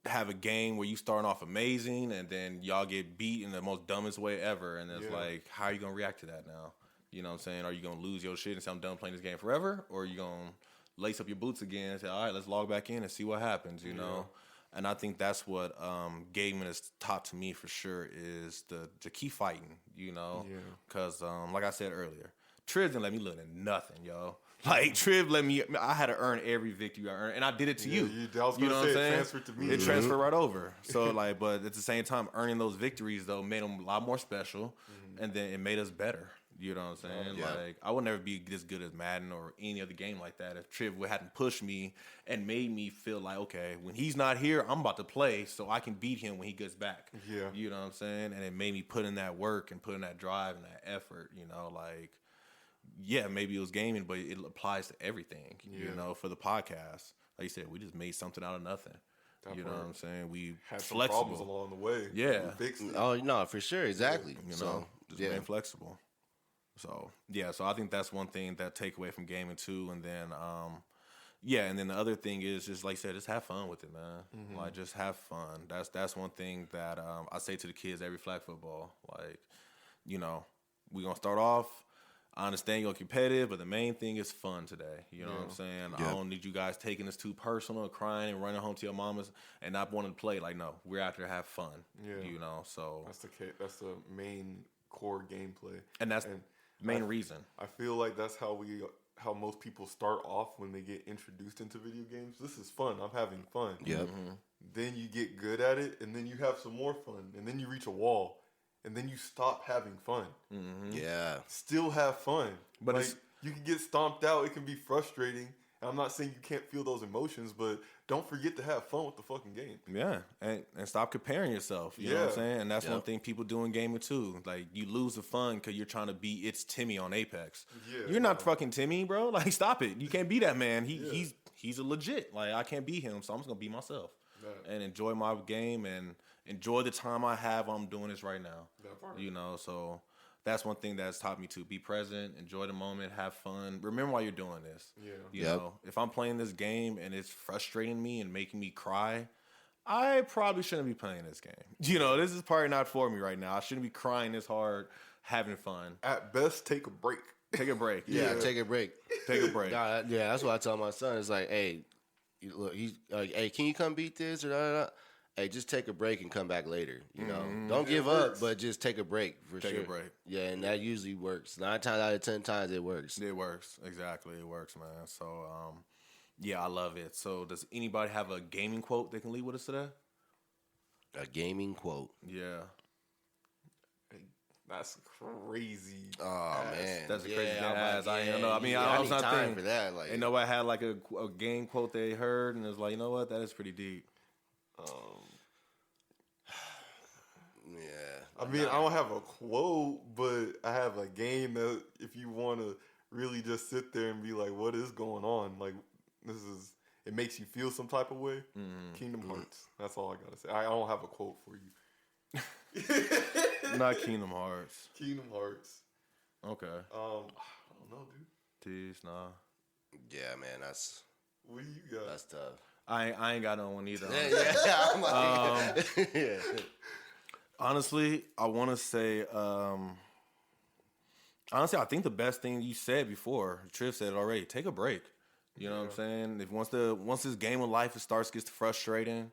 have a game where you starting off amazing and then y'all get beat in the most dumbest way ever. And it's like, how are you going to react to that now? You know what I'm saying? Are you going to lose your shit and say, I'm done playing this game forever? Or are you going to lace up your boots again and say, all right, let's log back in and see what happens, you know? And I think that's what gaming has taught to me for sure is to keep fighting, you know? Because, like I said earlier, Triv didn't let me look at nothing, yo. Like, Triv let me, I had to earn every victory I earned, and I did it to you. I was you know what I'm saying? It transferred to me. It transferred right over. So, like, but at the same time, earning those victories, though, made them a lot more special, and then it made us better. You know what I'm saying? Like, I would never be this good as Madden or any other game like that if Triv hadn't pushed me and made me feel like, okay, when he's not here, I'm about to play so I can beat him when he gets back. Yeah. You know what I'm saying? And it made me put in that work and put in that drive and that effort, you know, like, yeah, maybe it was gaming, but it applies to everything, you know, for the podcast. Like you said, we just made something out of nothing. You know what I'm saying? We had some flexible problems along the way. Yeah. We fixed it. Oh no, for sure, exactly. You know, So just being flexible. So yeah, so I think that's one thing that take away from gaming too. And then and then the other thing is just like I said, just have fun with it, man. Like just have fun. That's one thing that I say to the kids every flag football. Like, you know, we're gonna start off. I understand you're competitive, but the main thing is fun today. You know what I'm saying? I don't need you guys taking this too personal, crying and running home to your mamas and not wanting to play. Like, no, we're out there to have fun. Yeah. You know, so that's the main core gameplay. And that's the main reason. I feel like that's how most people start off when they get introduced into video games. This is fun. I'm having fun. Yep. Then you get good at it, and then you have some more fun, and then you reach a wall. And then you stop having fun. Yeah. Still have fun. But like, you can get stomped out. It can be frustrating. And I'm not saying you can't feel those emotions, but don't forget to have fun with the fucking game. Yeah. And stop comparing yourself. You know what I'm saying? And that's one thing people do in gaming too. Like, you lose the fun because you're trying to be it's Timmy on Apex. Yeah, you're not fucking Timmy, bro. Like, stop it. You can't be that man. He's a legit. Like, I can't be him, so I'm just going to be myself. And enjoy my game and enjoy the time I have while I'm doing this right now. You know, so that's one thing that's taught me to be present, enjoy the moment, have fun. Remember why you're doing this. Yeah. You know, if I'm playing this game and it's frustrating me and making me cry, I probably shouldn't be playing this game. You know, this is probably not for me right now. I shouldn't be crying this hard, having fun. At best, take a break. Take a break. Yeah, take a break. Take a break. Nah, that's what I tell my son. It's like, hey, look, he's like, hey, can you come beat this or da. Hey, just take a break and come back later. You know, don't give up, but just take a break for sure. Take a break. Yeah, and that usually works. 9 times out of 10 times, it works. It works exactly. It works, man. So, yeah, I love it. So, does anybody have a gaming quote they can leave with us today? A gaming quote. Yeah. That's crazy. Oh man, that's a crazy ass. I don't know. I mean, I I was need not time thinking for that. Like, ain't nobody had like a game quote they heard and it was like, you know what, that is pretty deep. Yeah. I mean, I don't have a quote, but I have a game that if you want to really just sit there and be like, what is going on? Like, it makes you feel some type of way. Kingdom Hearts. That's all I got to say. I don't have a quote for you. Not Kingdom Hearts. Kingdom Hearts. Okay. I don't know, dude. Tease, nah. Yeah, man, that's. What do you got? That's tough. I ain't got no one either. Yeah, I'm like, yeah. Honestly, I want to say. Honestly, I think the best thing you said before, Triv said it already. Take a break. You know what I'm saying? If once this game of life gets frustrating,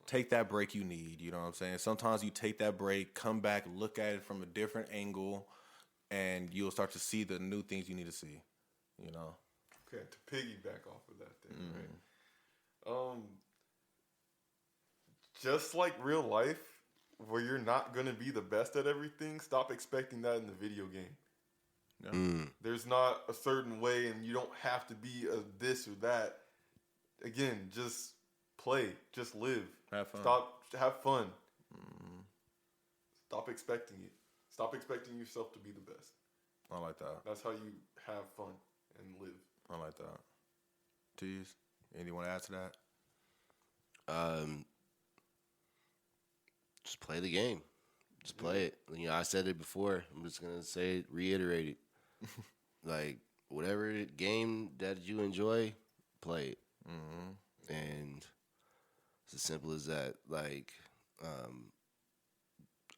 take that break you need. You know what I'm saying? Sometimes you take that break, come back, look at it from a different angle, and you'll start to see the new things you need to see. You know. Okay, to piggyback off of that thing, right? Just like real life, where you're not gonna be the best at everything, stop expecting that in the video game. Yeah. There's not a certain way, and you don't have to be a this or that. Again, just play, just live, have fun. Have fun. Stop expecting it. Stop expecting yourself to be the best. I like that. That's how you have fun and live. I like that. Tease, anything want to add to that? Just play the game. Just play it. You know, I said it before. I'm just gonna say it, reiterate it. Like, whatever game that you enjoy, play it. And it's as simple as that. Like,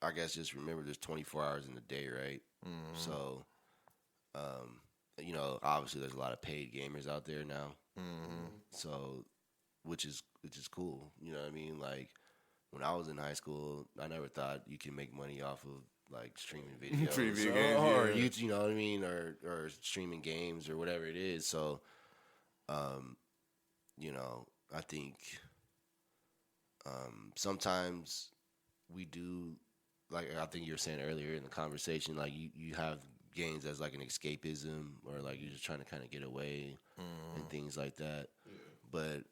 I guess just remember there's 24 hours in a day, right? So, you know, obviously there's a lot of paid gamers out there now. So, which is cool. You know what I mean? Like, when I was in high school, I never thought you can make money off of like streaming videos, or you know what I mean, or streaming games or whatever it is. So, you know, I think sometimes we do, like I think you were saying earlier in the conversation, like you have games as like an escapism, or like you're just trying to kind of get away and things like that. But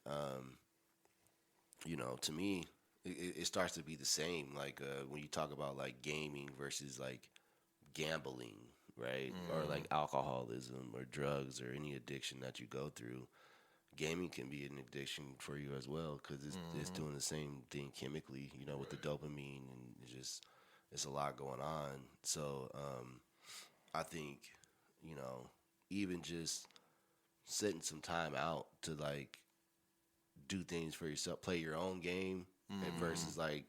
you know, to me, it starts to be the same. Like when you talk about like gaming versus like gambling, right? Or like alcoholism or drugs or any addiction that you go through. gaming can be an addiction for you as well because it's doing the same thing chemically, with the dopamine, and it's a lot going on. So I think, even just setting some time out to like do things for yourself, play your own game versus like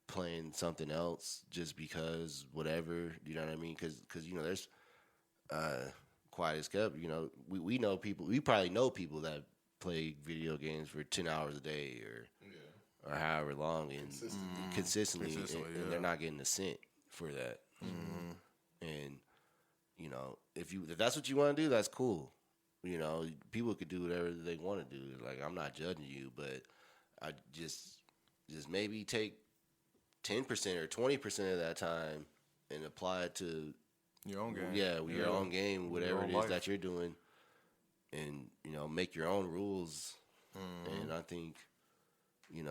playing something else just because whatever, you know what I mean? Because there's quiet as kept, we know people, we probably know people that play video games for 10 hours a day or however long and consistently and they're not getting a cent for that. And if that's what you want to do, that's cool. People could do whatever they want to do. Like, I'm not judging you, but I just maybe take 10% or 20% of that time and apply it to your own game. Yeah, your own game, whatever it is that you're doing, and make your own rules. And I think it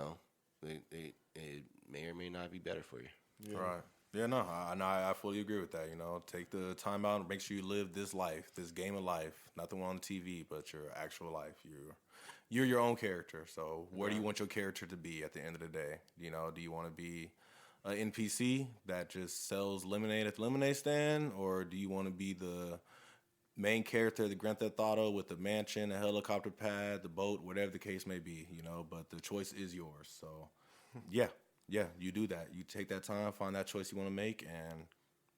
may or may not be better for you. Yeah. Right. Yeah, no, I fully agree with that. Take the time out and make sure you live this life, this game of life, not the one on the TV, but your actual life. You're your own character. So where do you want your character to be at the end of the day? Do you want to be an NPC that just sells lemonade at the lemonade stand, or do you want to be the main character, the Grand Theft Auto with the mansion, a helicopter pad, the boat, whatever the case may be? But the choice is yours. So, yeah. Yeah, you do that. You take that time, find that choice you want to make, and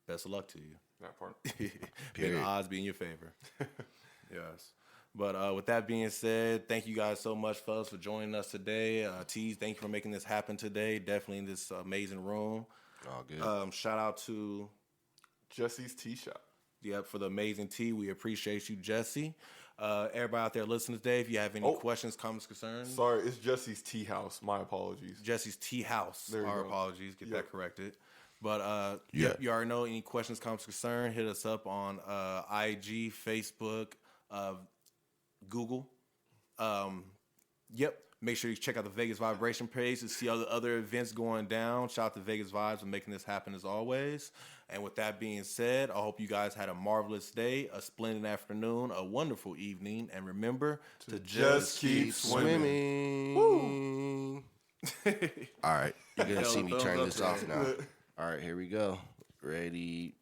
best of luck to you. That part. May the odds be in your favor. Yes. But with that being said, thank you guys so much, fellas, for joining us today. Tease, thank you for making this happen today. Definitely in this amazing room. All good. Shout out to Jesse's Tea Shop. Yep, for the amazing tea. We appreciate you, Jesse. Everybody out there listening today, if you have any questions, comments, concerns. Sorry, it's Jesse's TeaHouse. My apologies. Jesse's TeaHouse. Our apologies. Get that corrected. But you already know, any questions, comments, concerns, hit us up on IG, Facebook, Google. Make sure you check out the Vegas Vibration page to see other events going down. Shout out to Vegas Vibes for making this happen as always. And with that being said, I hope you guys had a marvelous day, a splendid afternoon, a wonderful evening. And remember to just keep swimming. Woo! All right. You're going to see me turn this off now. All right, here we go. Ready.